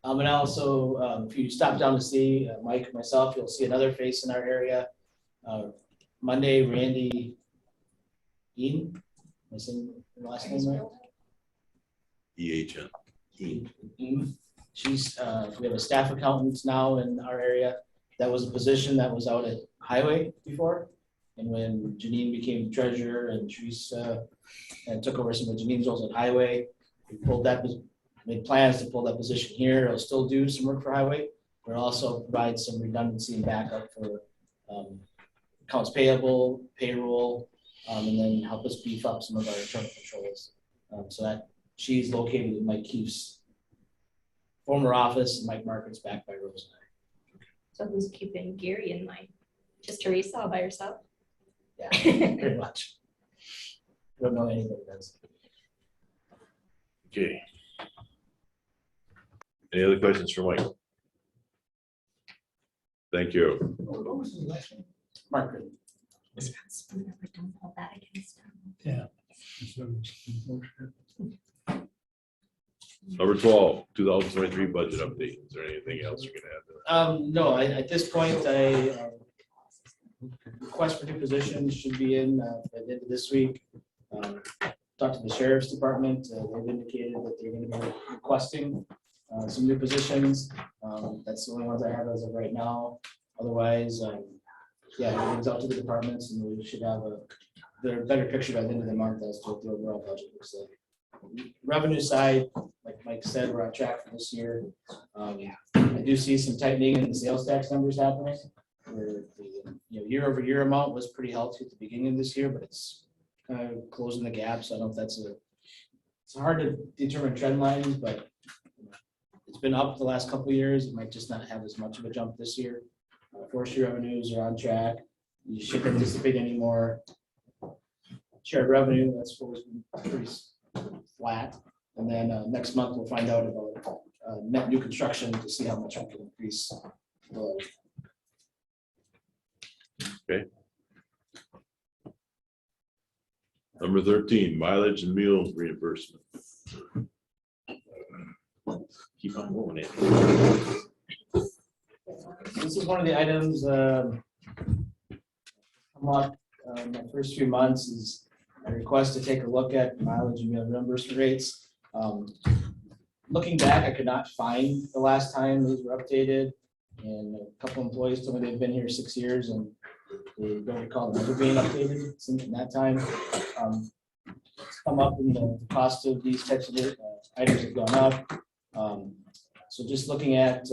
And also, if you stop down to see Mike, myself, you'll see another face in our area. Monday, Randy Eaton, am I saying the last name right? EHN. Eaton. She's, we have a staff accountant now in our area. That was a position that was out at Highway before. And when Janine became treasurer and Teresa and took over some of Janine's roles at Highway, we pulled that, made plans to pull that position here. It'll still do some work for Highway, but also provide some redundancy and backup for accounts payable, payroll, and then help us beef up some of our internal controls. So that she's located in Mike Keefe's former office, and Mike Market's back by Rose. So who's keeping Gary in line? Just Teresa all by herself? Yeah, pretty much. Don't know anybody does. Okay. Any other questions for Mike? Thank you. What was his last name? Market. Don't hold that against him. Yeah. So, motion. Number 12, 2023 budget update. Is there anything else you're gonna add to that? No, at this point, request for new positions should be in by the end of this week. Talked to the sheriff's department, they've indicated that they're gonna be requesting some new positions. That's the only ones I have as of right now. Otherwise, yeah, everything's out to the departments and we should have a better picture by the end of the month as to what the overall budget looks like. Revenue side, like Mike said, we're on track for this year. I do see some tightening in the sales tax numbers happening. Where the year over year amount was pretty healthy at the beginning of this year, but it's kind of closing the gap. So I don't know if it's hard to determine trend lines, but it's been up the last couple of years. It might just not have as much of a jump this year. Forestry revenues are on track. You shouldn't anticipate any more shared revenue. That's always been pretty flat. And then next month we'll find out about net new construction to see how much we can increase. Number 13, mileage and meal reimbursement. Keep on moving it. This is one of the items come up in the first few months is a request to take a look at mileage and meal reimbursement rates. Looking back, I could not find the last time these were updated. And a couple employees told me they've been here 6 years and they don't recall them ever being updated since that time. It's come up in the cost of these types of items have gone up. So just looking at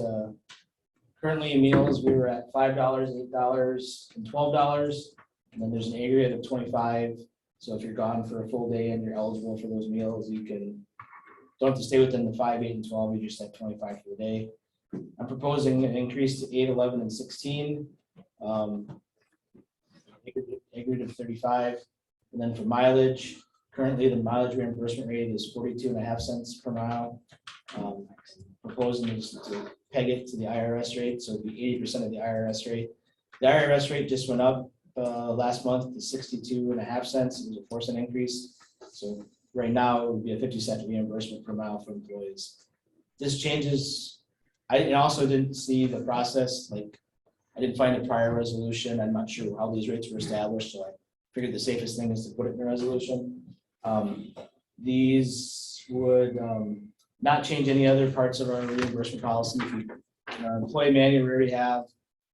currently meals, we were at $5, $8, and $12. And then there's an aggregate of 25. So if you're gone for a full day and you're eligible for those meals, you don't have to stay within the 5, 8, and 12. You just have 25 for the day. I'm proposing an increase to 8, 11, and 16. Aggregate of 35. And then for mileage, currently the mileage reimbursement rate is 42.5 cents per mile. Proposing is to peg it to the IRS rate, so it'd be 80% of the IRS rate. The IRS rate just went up last month to 62.5 cents. It was a 4-cent increase. So right now it would be a 50-cent reimbursement per mile for employees. This changes. I also didn't see the process, like I didn't find a prior resolution. I'm not sure how these rates were established, so I figured the safest thing is to put it in a resolution. These would not change any other parts of our reimbursement policy. In our employee manual, we already have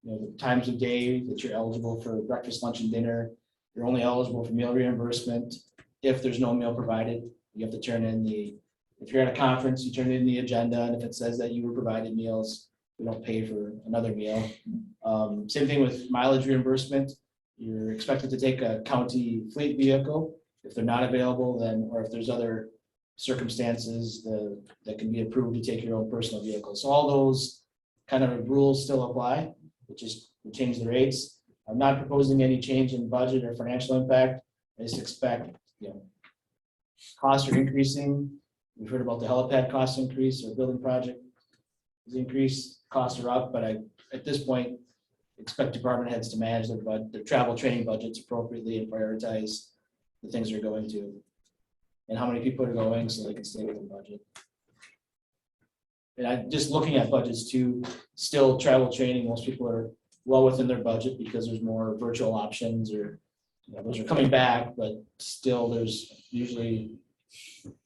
the times of day that you're eligible for breakfast, lunch, and dinner. You're only eligible for meal reimbursement if there's no meal provided. You have to turn in if you're at a conference, you turn in the agenda, and if it says that you were provided meals, we don't pay for another meal. Same thing with mileage reimbursement. You're expected to take a county fleet vehicle. If they're not available, then, or if there's other circumstances that can be approved to take your own personal vehicle. So all those kind of rules still apply, which is we change the rates. I'm not proposing any change in budget or financial impact. I just expect, costs are increasing. We've heard about the helipad cost increase or building project is increased. Costs are up, but at this point, expect department heads to manage their travel training budgets appropriately and prioritize the things they're going to and how many people are going so they can stay within budget. And I'm just looking at budgets too, still travel training, most people are well within their budget because there's more virtual options or those are coming back, but still there's usually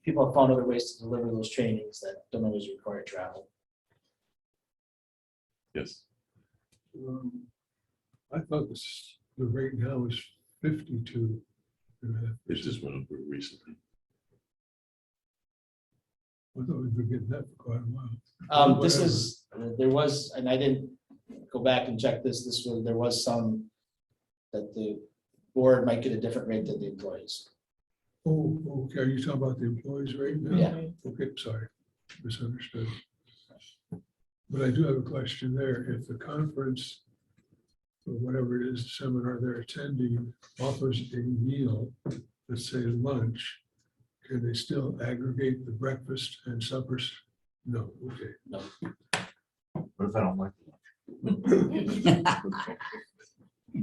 people have found other ways to deliver those trainings that don't always require travel. Yes. I thought the rate now is 52. It just went up recently. I thought we've been getting that for quite a while. There was, and I didn't go back and check this, there was some that the board might get a different rate than the employees. Oh, okay. Are you talking about the employees rate now? Yeah. Okay, sorry, misunderstood. But I do have a question there. If the conference or whatever it is, seminar they're attending offers a meal, let's say lunch, can they still aggregate the breakfast and suppers? No, okay. No. What if I don't like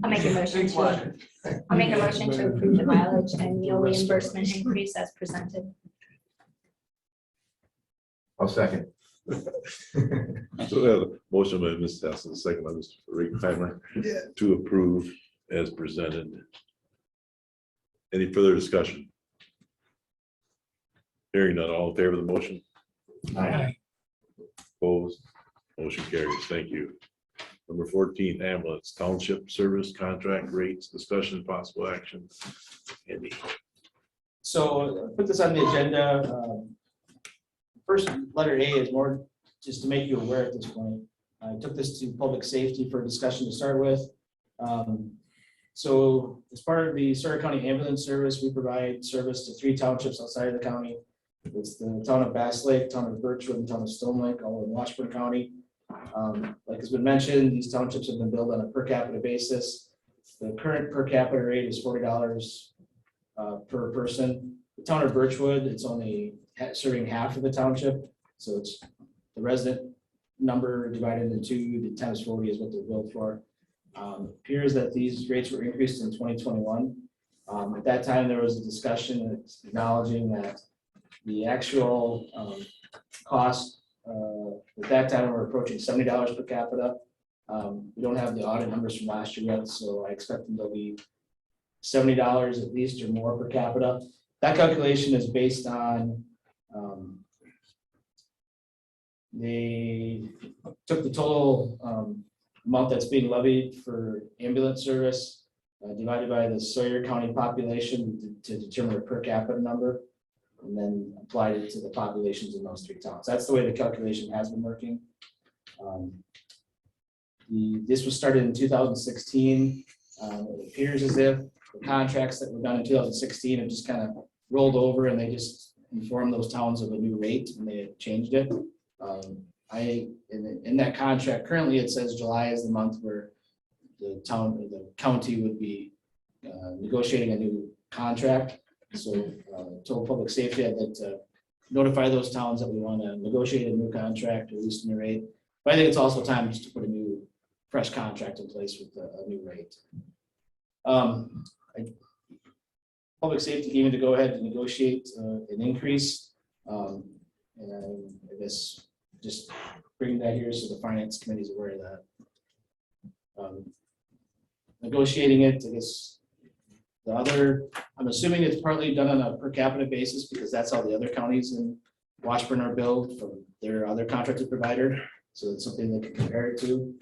I'll make a motion to approve the mileage and meal reimbursement increase as presented. I'll second. So we have a motion by Ms. Heslin, second by Mr. Rightheimer to approve as presented. Any further discussion? Hearing none, all in favor of the motion? Aye. Opposed? Motion carries. Thank you. Number 14, ambulance township service contract rates, discussion and possible action. Andy. So put this on the agenda. First, letter A is more just to make you aware at this point. I took this to public safety for discussion to start with. So as part of the Sawyer County Ambulance Service, we provide service to 3 townships outside of the county. It's the town of Bass Lake, town of Birchwood, and town of Stone Lake, all in Washburn County. Like has been mentioned, these townships have been billed on a per capita basis. The current per capita rate is $40 per person. The town of Birchwood, it's only serving half of the township, so it's the resident number divided into 2, the times 40 is what they're billed for. Appears that these rates were increased in 2021. At that time, there was a discussion acknowledging that the actual cost at that time we're approaching $70 per capita. We don't have the audit numbers from last year yet, so I expect them to be $70 at least or more per capita. That calculation is based on they took the total amount that's being levied for ambulance service divided by the Sawyer County population to determine a per capita number, and then applied it to the populations in those 3 towns. That's the way the calculation has been working. This was started in 2016. It appears as if the contracts that were done in 2016 have just kind of rolled over, and they just informed those towns of a new rate, and they had changed it. In that contract, currently it says July is the month where the county would be negotiating a new contract. So told public safety, I'd like to notify those towns that we want to negotiate a new contract, or at least a new rate. But I think it's also time just to put a new, fresh contract in place with a new rate. Public safety gave me to go ahead and negotiate an increase. And I guess just bringing that here so the finance committee is aware of that. Negotiating it, I guess I'm assuming it's partly done on a per capita basis because that's how the other counties in Washburn are billed from their other contracted provider. So it's something they can compare it to.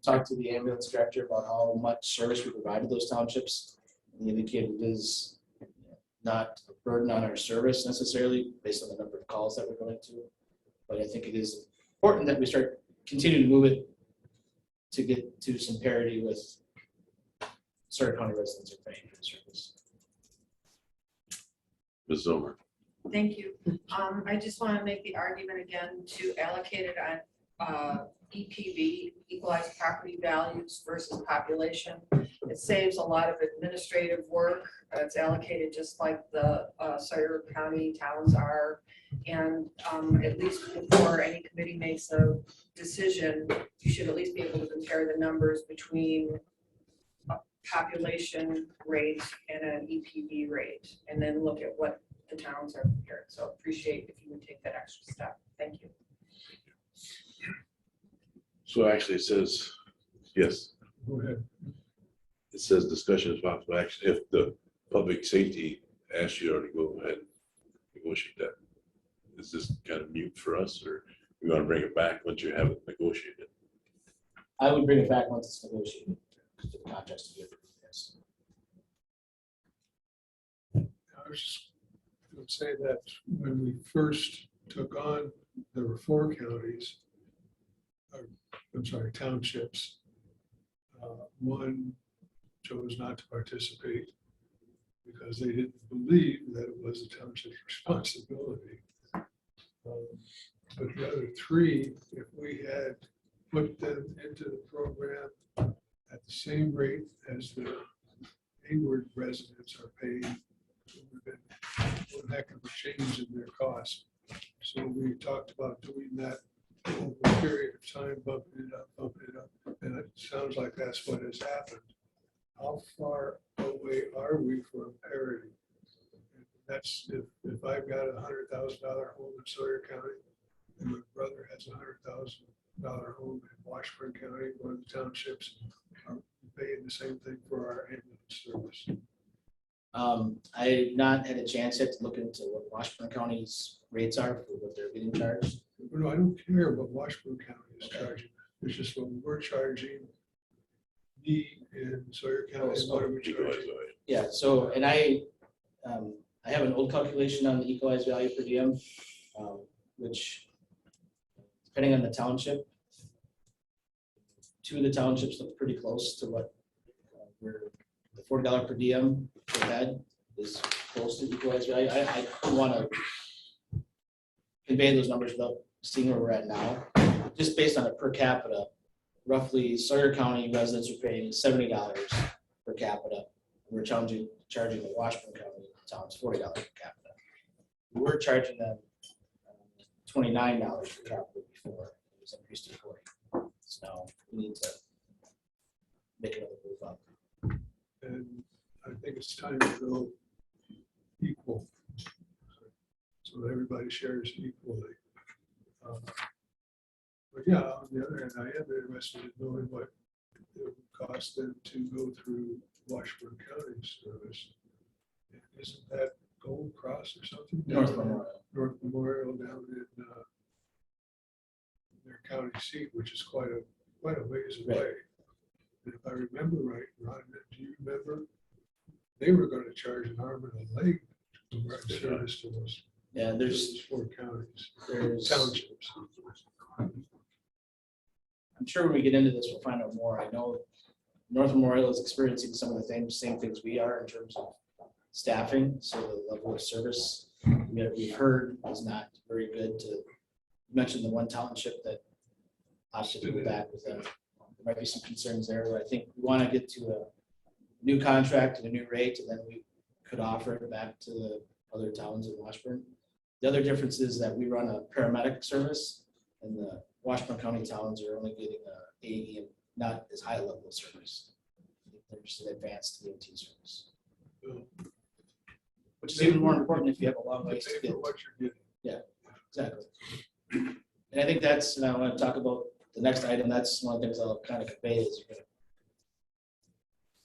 Talked to the ambulance director about how much service we provide to those townships. He indicated it is not a burden on our service necessarily based on the number of calls that we're going to. But I think it is important that we continue to move it to get to some parity with Sawyer County residents are paying for the service. Ms. Zomer. Thank you. I just want to make the argument again to allocate it on EPV, equalized property values versus population. It saves a lot of administrative work. It's allocated just like the Sawyer County towns are. And at least before any committee makes a decision, you should at least be able to compare the numbers between a population rate and an EPV rate, and then look at what the towns are compared. So appreciate if you would take that extra step. Thank you. So actually it says, yes, Go ahead. it says discussion is possible action if the public safety asks you to go ahead and negotiate that. Is this kind of mute for us, or you want to bring it back once you have it negotiated? I would bring it back once it's negotiated. For the contracts to be approved, yes. I was just going to say that when we first took on, there were 4 counties, townships. One chose not to participate because they didn't believe that it was the township's responsibility. But the other 3, if we had put them into the program at the same rate as the Hayward residents are paying, it would have been one heck of a change in their costs. So we talked about doing that over a period of time, bumping it up, and it sounds like that's what has happened. How far away are we from parity? That's if I've got $100,000 home in Sawyer County and my brother has $100,000 home in Washburn County, one of the townships, are paying the same thing for our ambulance service. I've not had a chance yet to look into what Washburn County's rates are for what they're getting charged. No, I don't care what Washburn County is charging. It's just what we're charging. Me in Sawyer County, what are we charging? Yeah, so, and I have an old calculation on the equalized value per diem, which depending on the township, two of the townships look pretty close to what we're, the $40 per diem per head is close to equalized value. I don't want to convey those numbers without seeing where we're at now. Just based on a per capita, roughly Sawyer County residents are paying $70 per capita. We're charging the Washburn County towns $40 per capita. We're charging them $29 per capita before it was increased to 40. So we need to make another move up. And I think it's time to go equal. So that everybody shares equally. But yeah, on the other hand, I am interested in knowing what it would cost them to go through Washburn County service. Isn't that Gold Cross or something? North Memorial. North Memorial down in their county seat, which is quite a ways away. And if I remember right, Ron, do you remember? They were going to charge an arm and a leg to provide service to those. Yeah, those 4 counties, there's townships. I'm sure when we get into this, we'll find out more. I know North Memorial is experiencing some of the same things we are in terms of staffing, so the level of service we've heard is not very good. To mention the one township that opted to go back with them. There might be some concerns there, but I think we want to get to a new contract and a new rate, and then we could offer it back to the other towns in Washburn. The other difference is that we run a paramedic service, and the Washburn County towns are only getting a AED and not as high a level of service. They're just an advanced EMT service, which is even more important if you have a long ways to get. What you're getting. Yeah, exactly. And I think that's, and I want to talk about the next item. That's one of the things I'll kind of convey is you're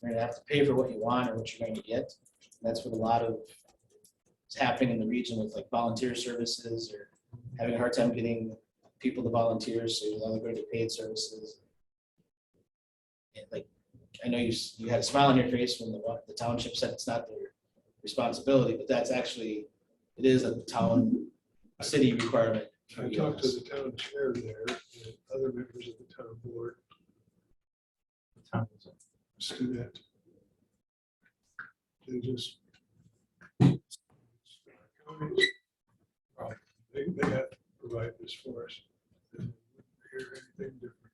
gonna have to pay for what you want or what you're going to get. And that's what a lot of is happening in the region with like volunteer services or having a hard time getting people to volunteer, so you're only going to paid services. And like, I know you had a smile on your face when the township said it's not their responsibility, but that's actually, it is a city requirement. I talked to the town chair there and other members of the town board. Student. They just. They have to provide this for us. And we wouldn't hear anything different.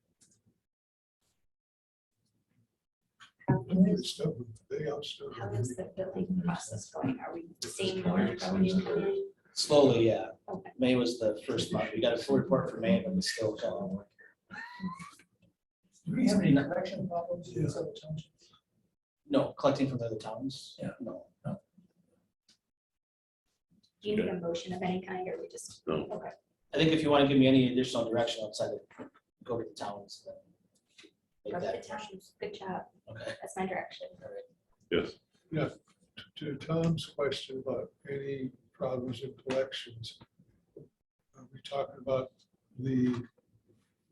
They also. How is the billing process going? Are we seeing more revenue coming in? Slowly, yeah. Okay. May was the first month. We got a full report for May, but it's still coming. Do we have any collection problems in other townships? No, collecting from the other towns? Yeah. No. Do you need a motion of any kind, or we just? No. Okay. I think if you want to give me any additional direction outside of go to the towns, then make Go to that the towns. Good job. okay. That's my direction. All right. Yes. Yeah, to Tom's question about any problems in collections. Are we talking about the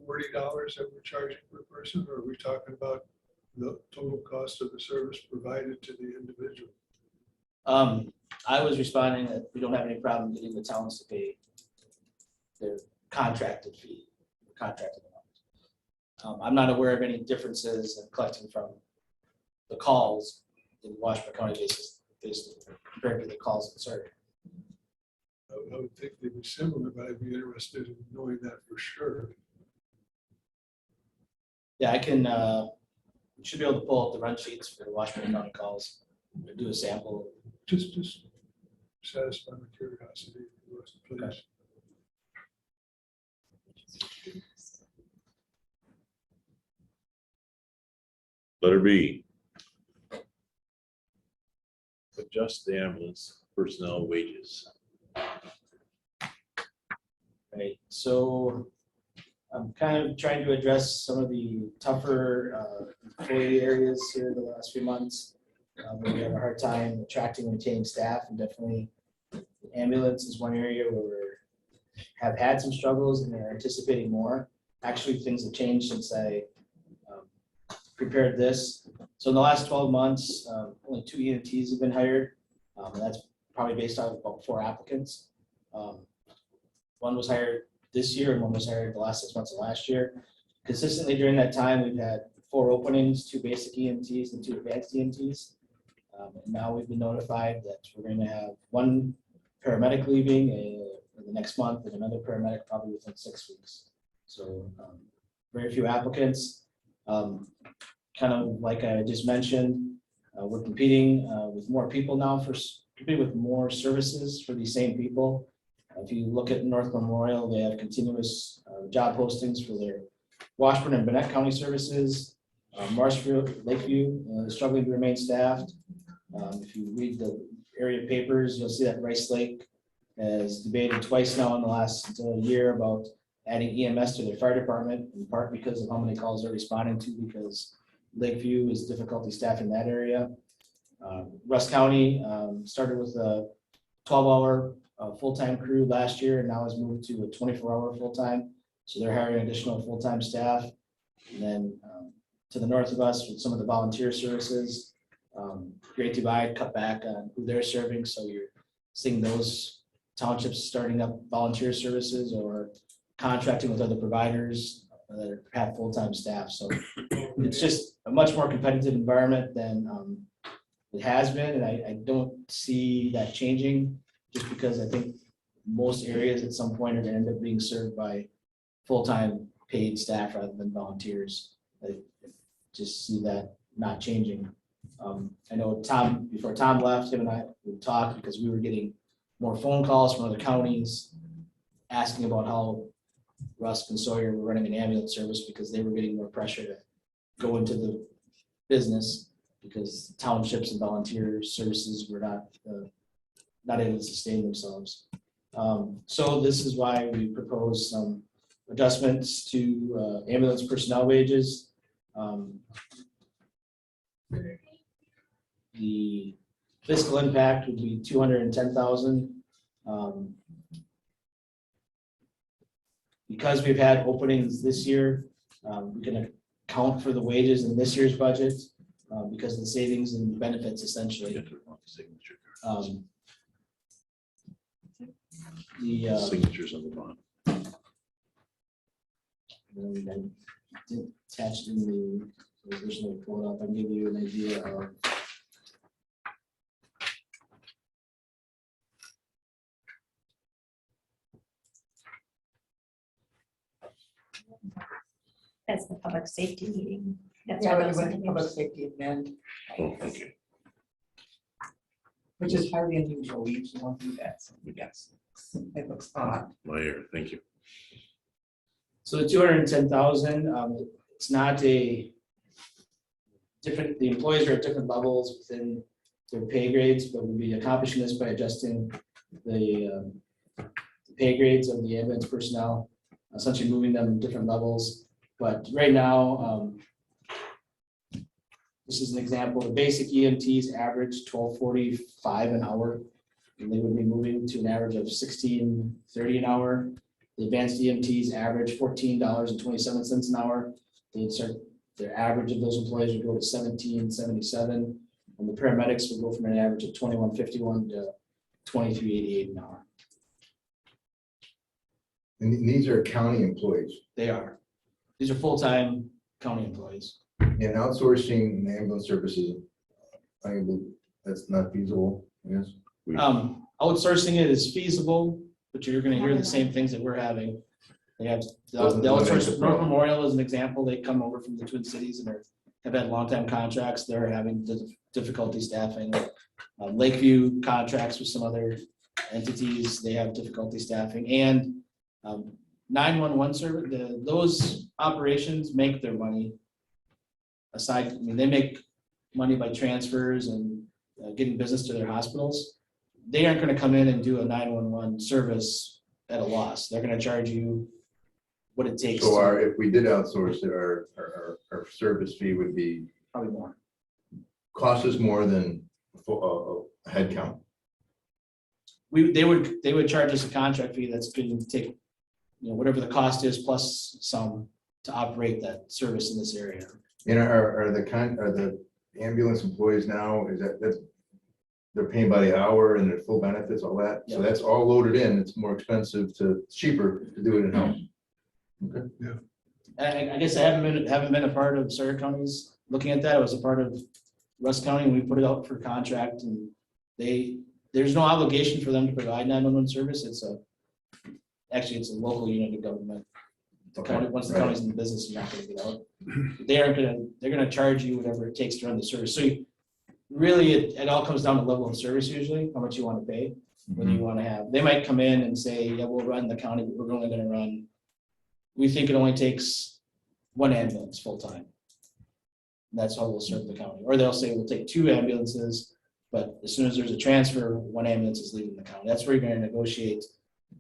$40 that we're charging per person, or are we talking about the total cost of the service provided to the individual? I was responding that we don't have any problem getting the towns to pay their contracted fee, contracted amount. I'm not aware of any differences in collecting from the calls in Washburn County basis compared to the calls in Surrey. I would think they'd be similar, but I'd be interested in knowing that for sure. Yeah, I can, should be able to pull up the run sheets for the Washburn County calls, and do a sample. Just satisfy my curiosity, please. Letter B. Adjust the ambulance personnel wages. Right, so I'm kind of trying to address some of the tougher employee areas here the last few months. We have a hard time attracting and retaining staff, and definitely ambulance is one area where we have had some struggles and are anticipating more. Actually, things have changed since I prepared this. So in the last 12 months, only 2 EMTs have been hired. And that's probably based on about 4 applicants. One was hired this year and one was hired the last 6 months of last year. Consistently during that time, we've had 4 openings, 2 basic EMTs and 2 advanced EMTs. And now we've been notified that we're going to have 1 paramedic leaving in the next month and another paramedic probably within 6 weeks. So very few applicants. Kind of like I just mentioned, we're competing with more people now competing with more services for these same people. If you look at North Memorial, they have continuous job postings for their Washburn and Bennett County services. Marshfield, Lakeview, struggling to remain staffed. If you read the area papers, you'll see that Rice Lake has debated twice now in the last year about adding EMS to their fire department, in part because of how many calls they're responding to, because Lakeview is difficulty staffing that area. Russ County started with a 12-hour full-time crew last year and now has moved to a 24-hour full-time. So they're hiring additional full-time staff. And then to the north of us with some of the volunteer services, Great Divide cut back on who they're serving. So you're seeing those townships starting up volunteer services or contracting with other providers that have full-time staff. So it's just a much more competitive environment than it has been. And I don't see that changing just because I think most areas at some point are going to end up being served by full-time paid staff rather than volunteers. I just see that not changing. I know Tom, before Tom left, him and I would talk because we were getting more phone calls from other counties asking about how Rusk and Sawyer were running an ambulance service because they were getting more pressure to go into the business because townships and volunteer services were not able to sustain themselves. So this is why we propose some adjustments to ambulance personnel wages. The fiscal impact would be $210,000. Because we've had openings this year, we can account for the wages in this year's budget because of the savings and benefits essentially. The signatures on the bottom. Attached in the original pull up, I give you an idea of That's the public safety meeting. That's Yeah, what we those went to are. public safety and Oh, okay. which is highly unusual. We usually won't do that. So yes, it looks odd. My ear, thank you. so the 210,000. It's not a different. The employees are at different levels within their pay grades, but we'll be accomplishing this by adjusting the pay grades of the ambulance personnel, essentially moving them to different levels. But right now, this is an example. The basic EMTs average $12.45 an hour, and they would be moving to an average of $16.30 an hour. The advanced EMTs average $14.27 an hour. They'd start, their average of those employees would go to $17.77, and the paramedics would go from an average of $21.51 to $23.88 an hour. And these are county employees. They are. These are full-time county employees. And outsourcing ambulance services, that's not feasible, I guess. Outsourcing it is feasible, but you're gonna hear the same things that we're having. They have, the outsource, North Memorial is an example. They come over from the Twin Cities and have had long-time contracts. They're having difficulty staffing. Lakeview contracts with some other entities. They have difficulty staffing, and 911 service, those operations make their money. Aside, I mean, they make money by transfers and getting business to their hospitals. they aren't gonna come in and do a 911 service at a loss. They're gonna charge you what it takes. So to- if we did outsource it, our service fee would be, Probably more. cost us more than a head count. They would charge us a contract fee that's going to take, whatever the cost is plus some to operate that service in this area. And are the ambulance employees now, they're paying by the hour and their full benefits, all that? So Yeah. that's all loaded in. It's more expensive it's cheaper to do it in-house. I guess I haven't been a part of Sawyer County's looking at that. I was a part of Russ County, and we put it out for contract, and there's no obligation for them to provide 911 service. It's a local unit of government. The county, once the county's in the business, you're not gonna get out. They're gonna charge you whatever it takes to run the service. So really, it all comes down to level of service usually, how much you wanna pay, whether you wanna have, they might come in and say, yeah, we'll run the county, but we're only gonna run, we think it only takes one ambulance full-time. That's how we'll serve the county. Or they'll say, we'll take 2 ambulances, but as soon as there's a transfer, 1 ambulance is leaving the county. That's where you're gonna negotiate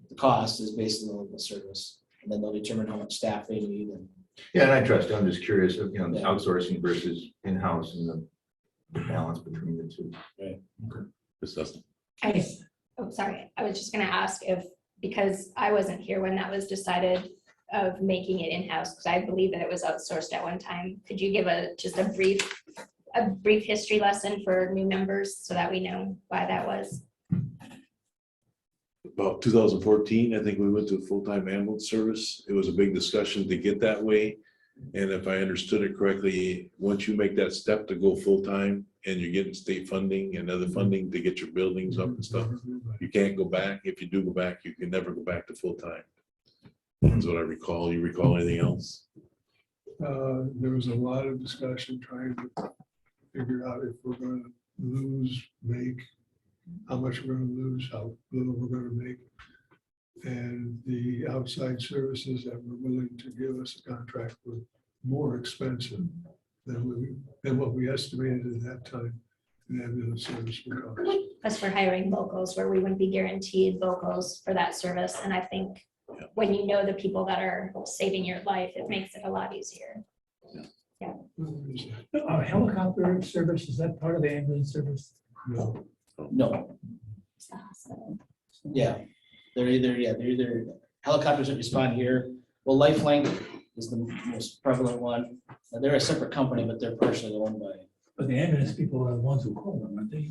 the cost is based on the level of service. And then they'll determine how much staff they need and. Yeah, and I trust you. I'm just curious of, the outsourcing versus in-house and the balance between the two. Right. Okay. Ms. Dustin. Sorry, I was just gonna ask if, because I wasn't here when that was decided of making it in-house, because I believe that it was outsourced at one time. Could you give just a brief history lesson for new members so that we know why that was? About 2014, I think we went to full-time ambulance service. It was a big discussion to get that way. And if I understood it correctly, once you make that step to go full-time and you're getting state funding and other funding to get your buildings up and stuff, you can't go back. If you do go back, you can never go back to full-time. That's what I recall. You recall anything else? There was a lot of discussion trying to figure out if we're gonna make, how much we're gonna lose, how little we're gonna make. And the outside services that were willing to give us a contract were more expensive than what we estimated at that time an ambulance service would cost. Plus for hiring locals where we wouldn't be guaranteed locals for that service. And I think when you know the people that are saving your life, it makes it a lot easier. Yeah. Helicopter service, is that part of the ambulance service? No. No. Yeah, they're either helicopters that respond here. Well, Lifelink is the most prevalent one. They're a separate company, but they're partially owned by. But the ambulance people are the ones who call them, aren't they?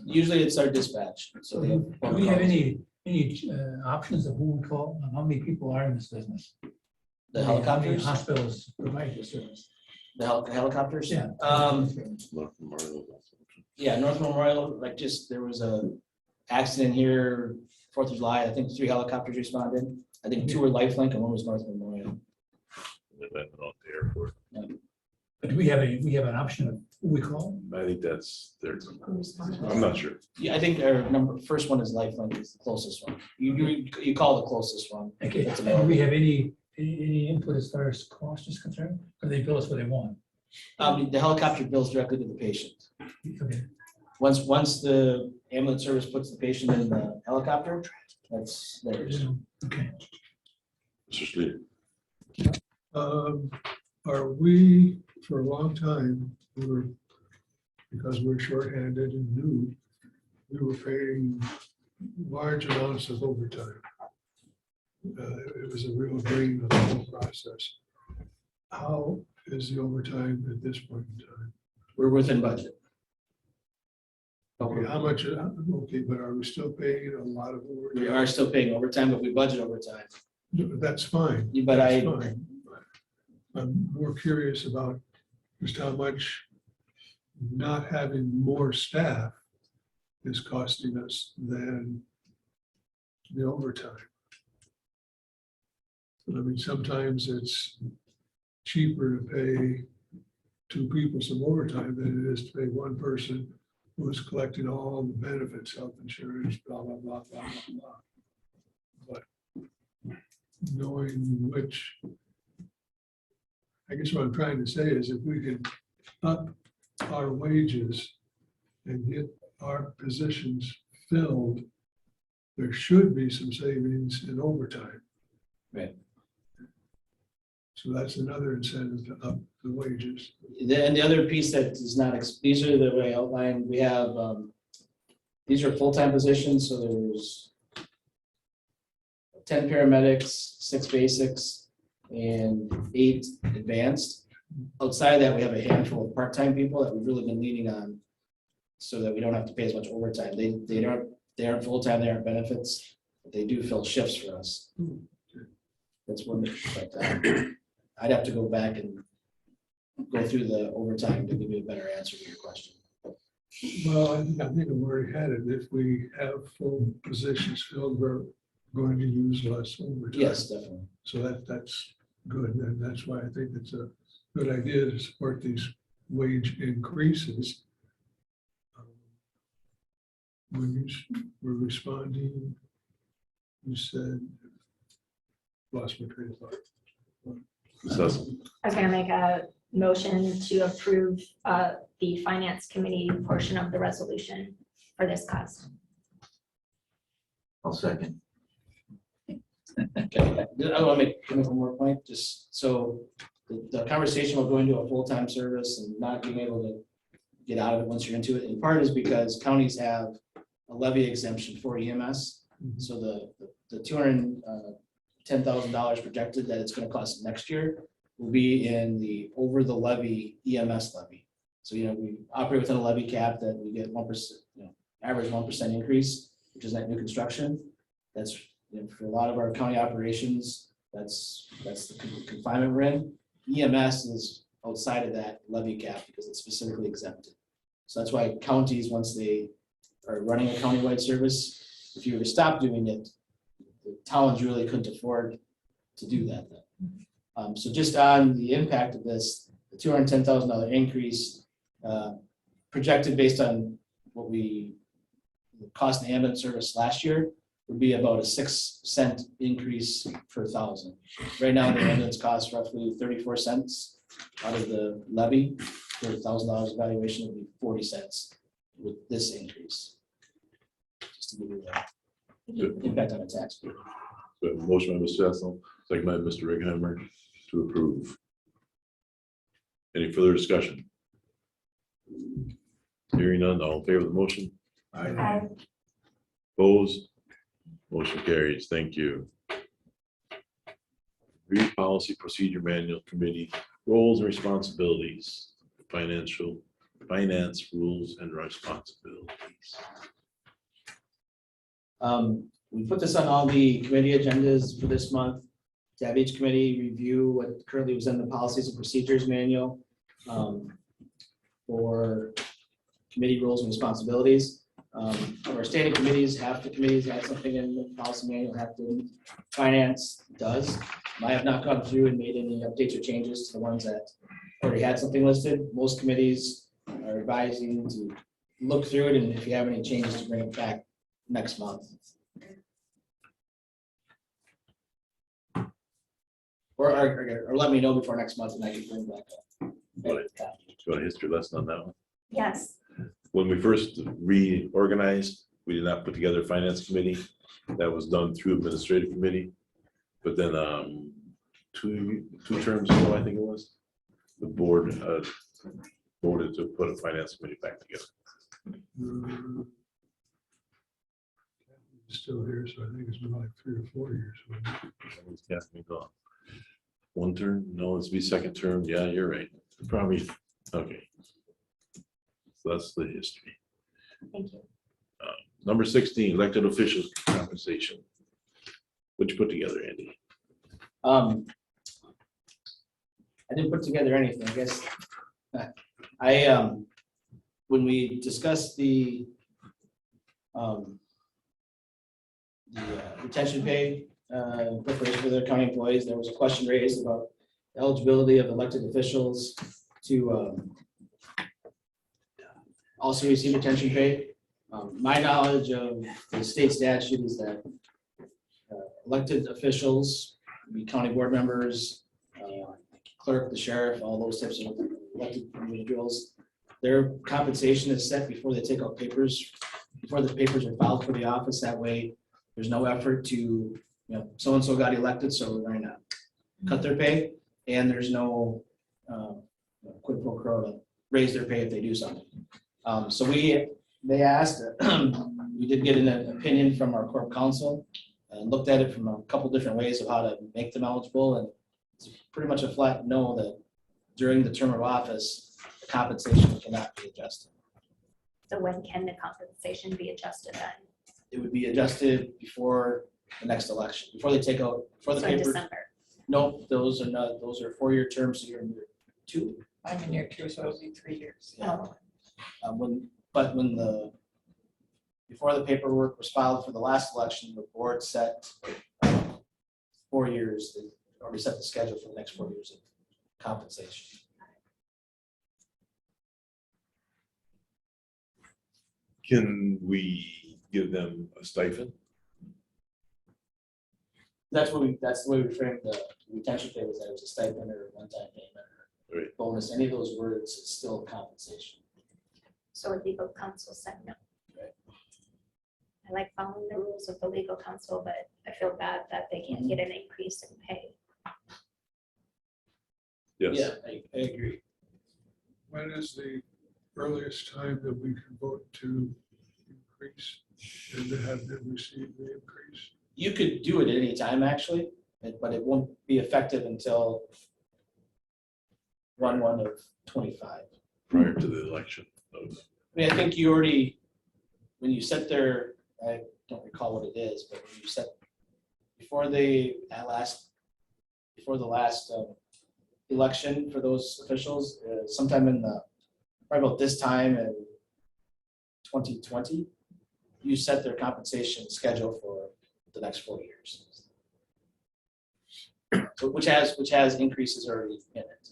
Usually it's our dispatch. So they Do we have any options of who we call? How many people are in this business? The How many helicopters, hospitals provide the service? the helicopters. Yeah. Yeah, North Memorial, there was a accident here, 4th of July. I think 3 helicopters responded. I think 2 were Lifelink and 1 was North Memorial. They went out to the airport. But do we have an option of who we call? I think that's their. I'm not sure. Yeah, I think our first one is Lifelink is the closest one. You call the closest one. Okay, That's and about- do we have any input as far as cost is concerned? Or they bill us what they want? The helicopter bills directly to the patient. Okay. Once the ambulance service puts the patient in the helicopter, that's theirs. Okay. Mr. Schleter. Are we, for a long time, because we're shorthanded and new, we were paying large amounts of overtime. It was a real drain on the whole process. How is the overtime at this point in time? We're within budget. Okay, how much, okay, but are we still paying a lot of overtime? We are still paying overtime, but we budget overtime. That's fine. But That's fine. I'm more curious about just how much not having more staff is costing us than the overtime. I mean, sometimes it's cheaper to pay 2 people some overtime than it is to pay 1 person who's collecting all the benefits, health insurance, blah, blah, blah, blah, blah, blah. But knowing which, I guess what I'm trying to say is if we can up our wages and get our positions filled, there should be some savings in overtime. Right. So that's another incentive to up the wages. And the other piece that is not, these are the way I outlined, we have, these are full-time positions, so there's 10 paramedics, 6 basics, and 8 advanced. Outside of that, we have a handful of part-time people that we've really been leaning on so that we don't have to pay as much overtime. They aren't full-time, they aren't benefits, but they do fill shifts for us. That's one, but I'd have to go back and go through the overtime to give you a better answer to your question. Well, I think I've already had it. If we have full positions filled, we're going to use less overtime. Yes, definitely. So that's good, and that's why I think it's a good idea to support these wage increases. When you were responding, you said, lost my train of thought. Cecil. I was gonna make a motion to approve the finance committee portion of the resolution for this cost. I'll second. Okay, I want to make one more point, just so the conversation about going to a full-time service and not being able to get out of it once you're into it, in part is because counties have a levy exemption for EMS. So the $210,000 projected that it's going to cost next year will be in the over the levy EMS levy. So, we operate within a levy cap that we get 1%, average 1% increase, which is that new construction. That's, for a lot of our county operations, that's the confinement we're in. EMS is outside of that levy cap because it's specifically exempted. So that's why counties, once they are running a countywide service, if you were to stop doing it, the towns really couldn't afford to do that then. So just on the impact of this, the $210,000 increase projected based on what the cost of the ambulance service last year would be about a 6 cent increase per 1,000. Right now, the ambulance costs roughly 34 cents out of the levy. For $1,000 evaluation would be 40 cents with this increase. Just to give you the impact on the tax. So motion by Mr. Cecil, second by Mr. Righeimer to approve. Any further discussion? Hearing none, all in favor of the motion? Aye. Opposed? Motion carries. Thank you. Review Policy Procedure Manual Committee Roles and Responsibilities, finance rules and responsibilities. We put this on all the committee agendas for this month to have each committee review what currently was in the Policies and Procedures Manual for committee roles and responsibilities. Our standing committees, half the committees have something in the policy manual, half the finance does. I have not gone through and made any updates or changes to the ones that already had something listed. Most committees are advising to look through it, and if you have any changes, to bring it back next month. Or let me know before next month and I can bring back up. Got a history lesson on that one. Yes. When we first reorganized, we did not put together a finance committee. That was done through administrative committee. But then two terms ago, I think it was, the board voted to put a finance committee back together. Still here, so I think it's been like 3 or 4 years. Kathleen's on. One term? No, it's be second term. Yeah, you're right. Probably, okay. So that's the history. Thank you. Number 16, elected officials compensation. What'd you put together, Andy? I didn't put together anything, I guess. When we discussed the retention pay preparation for the county employees, there was a question raised about eligibility of elected officials to also receive retention pay. My knowledge of the state statute is that elected officials, the county board members, clerk, the sheriff, all those types of elected individuals, their compensation is set before they take out papers, before the papers are filed for the office. That way, there's no effort to, you know, so-and-so got elected, so we're going to cut their pay. And there's no quid pro quo to raise their pay if they do something. So they asked, we did get an opinion from our corp counsel and looked at it from a couple different ways of how to make them eligible. And it's pretty much a flat no that during the term of office, the compensation cannot be adjusted. So when can the compensation be adjusted then? It would be adjusted before the next election, before they take out, before the So in paper. December? Nope, those are not, those are 4-year terms, so you're in year 2. I'm in year 2, so it'll be 3 years. Oh, When before the paperwork was filed for the last election, the board set 4 years, they already set the schedule for the next 4 years of compensation. Can we give them a stipend? That's the way we framed the retention pay, was that it was a stipend or a one-time payment or Right. bonus, any of those words, it's still compensation. so a legal counsel said no. Right. I like following the rules of the legal counsel, but I feel bad that they can't get an increase in pay. Yes. Yeah, I agree. When is the earliest time that we can vote to increase and to have them receive the increase? You could do it at any time, actually, but it won't be effective until 1/1 of 25. Prior to the election of, I mean, I think you already, when you set their, I don't recall what it is, but when you set, before the last election for those officials, sometime in probably about this time in 2020, you set their compensation schedule for the next 4 years. So which has increases already in it.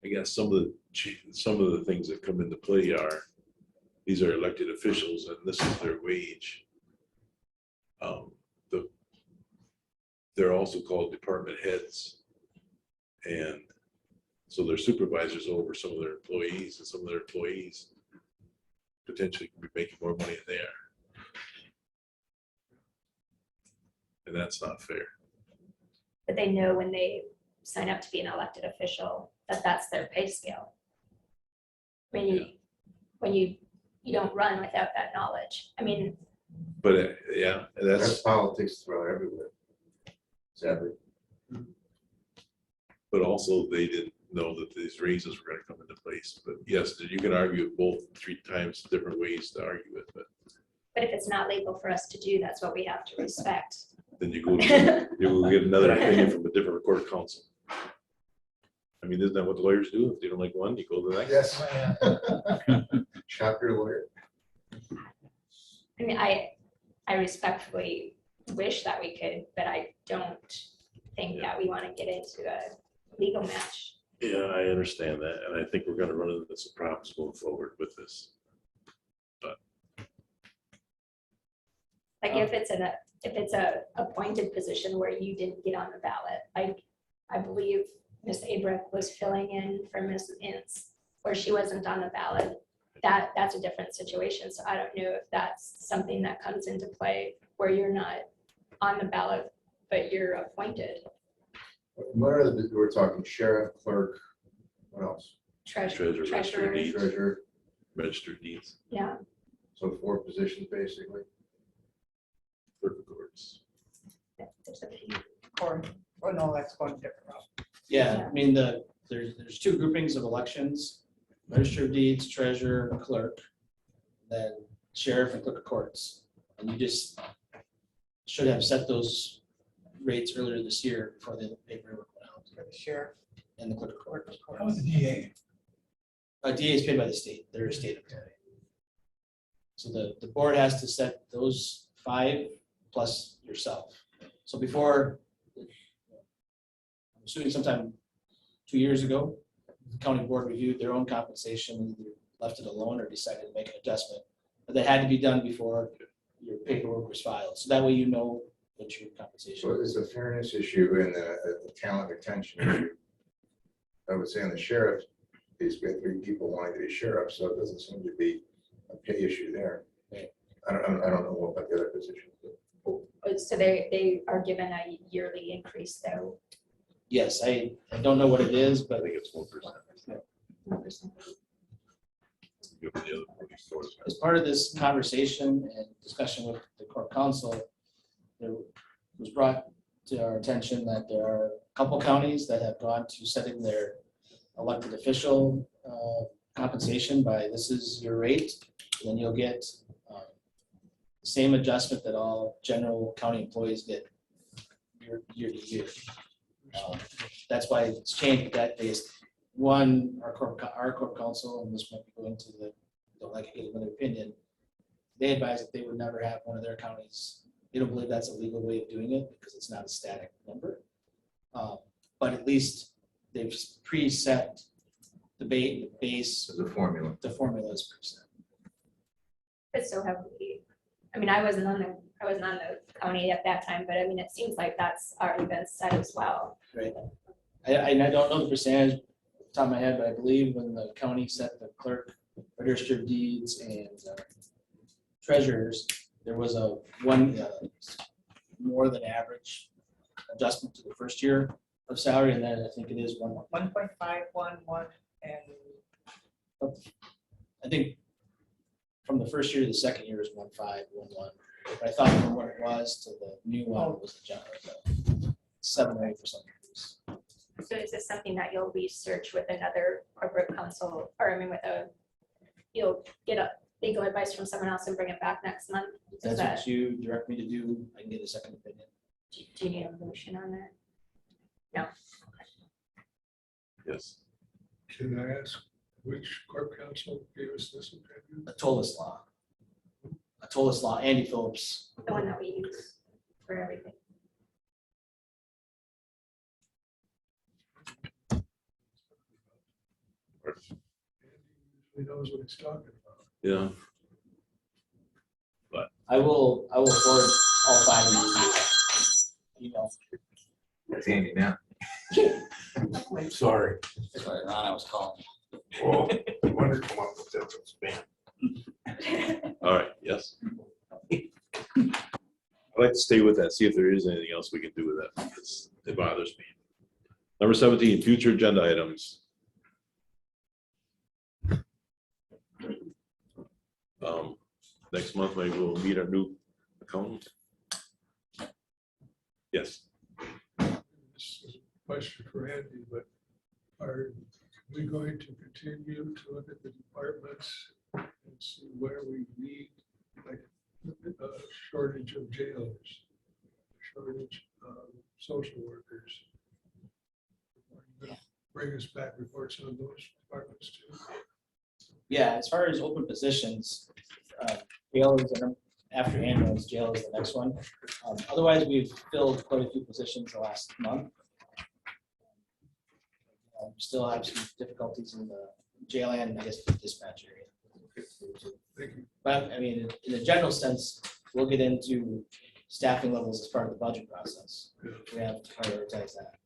I guess some of the things that come into play are, these are elected officials and this is their wage. They're also called department heads. And so they're supervisors over some of their employees, and some of their employees potentially could be making more money than they are. And that's not fair. But they know when they sign up to be an elected official, that that's their pay scale. When you don't run without that knowledge. I mean, But yeah, That's politics thrown everywhere. Sadly. but also they didn't know that these raises were gonna come into place. But yes, you can argue it both 3 times, different ways to argue it, but if it's not legal for us to do, that's what we have to respect. then you will get another opinion from a different court of counsel. I mean, isn't that what the lawyers do? If they don't like one, you go to the next. Yes. Chapter lawyer. I mean, I respectfully wish that we could, but I don't think that we want to get into a legal match. Yeah, I understand that, and I think we're gonna run into some problems going forward with this. Like if it's a appointed position where you didn't get on the ballot, I believe Ms. Abrick was filling in for Ms. Ince where she wasn't on the ballot. That's a different situation. So I don't know if that's something that comes into play where you're not on the ballot, but you're appointed. What are we're talking sheriff, clerk, what else? Treasurer, registered deeds. Treasurer, Registered deeds, Yeah. so 4 positions basically. clerk of courts. There's a few. Or no, that's going a different route. Yeah, I mean, there's 2 groupings of elections, register of deeds, treasurer, clerk, then sheriff and clerk of courts. And you just should have set those rates earlier this year before the paperwork went out. For the sheriff. And the clerk of court. How was the DA? DA is paid by the state, they're a state employee. So the board has to set those 5 plus yourself. So before, I'm assuming sometime 2 years ago, the county board reviewed their own compensation, either left it alone or decided to make an adjustment. But that had to be done before your paperwork was filed. So that way you know what your compensation So is. it's a fairness issue and a talent retention issue. I would say on the sheriff, basically had 3 people wanting to be sheriff, so it doesn't seem to be a pay issue there. I don't know about the other positions. So they are given a yearly increase though. Yes, I don't know what it is, I but think it's 1%. Give the other 44. as part of this conversation and discussion with the court counsel, there was brought to our attention that there are a couple counties that have gone to setting their elected official compensation by this is your rate, and then you'll get the same adjustment that all general county employees get year to year. That's why it's changed that based. One, our court counsel, and this might be going to the, don't like to get another opinion, they advise that they would never have one of their counties. They don't believe that's a legal way of doing it because it's not a static number. But at least they've preset the base. The formula. The formula is preset. But so have we, I mean, I wasn't on the county at that time, but I mean, it seems like that's already been set as well. Right. I don't know the percentage off the top of my head, but I believe when the county set the clerk, register of deeds and treasurers, there was a more than average adjustment to the first year of salary, and then I think it is 1.511 and I think from the first year to the second year is 1.511. But I thought from what it was to the new one was the general, 7 or 8% increase. So is this something that you'll research with another corporate counsel, or I mean, you'll get a legal advice from someone else and bring it back next month? If that's what you direct me to do, I can get a second opinion. Do you need a motion on that? No. Yes. Can I ask which corp counsel gave us this opinion? A Tollus law, Andy Phillips. The one that we use for everything. He knows what he's talking about. Yeah. I will forward all 5 of these emails. That's Andy now. Sorry. That's why Ron, I was calling. Well, I wonder come up with that spam. All right, yes. I'd like to stay with that, see if there is anything else we can do with that, because it bothers me. Number 17, future agenda items. Next month, maybe we'll meet our new accountant. Yes. This is a question for Andy, but are we going to continue to look at the departments and see where we need, like, a shortage of jailers, shortage of social workers? Are you gonna bring us back reports on those departments too? Yeah, as far as open positions, jail is after ambulance, jail is the next one. Otherwise, we've filled quite a few positions the last month. We still have some difficulties in the jail and I guess the dispatch area. Thank you. But I mean, in a general sense, we'll get into staffing levels as part of the budget process. We have to prioritize that.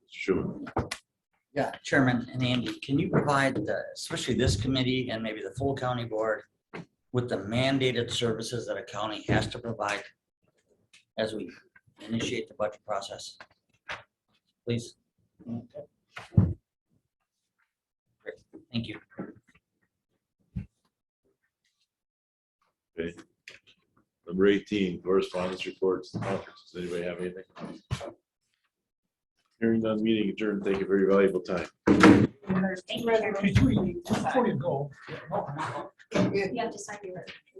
Sure. Yeah, Chairman and Andy, can you provide, especially this committee and maybe the full county board, with the mandated services that a county has to provide as we initiate the budget process? Please. Okay. Great. Thank you. Okay. Number 18, correspondence reports. Does anybody have anything? Hearing none, meeting adjourned. Thank you for your valuable time. Thank you. Before you go. You have to sign your.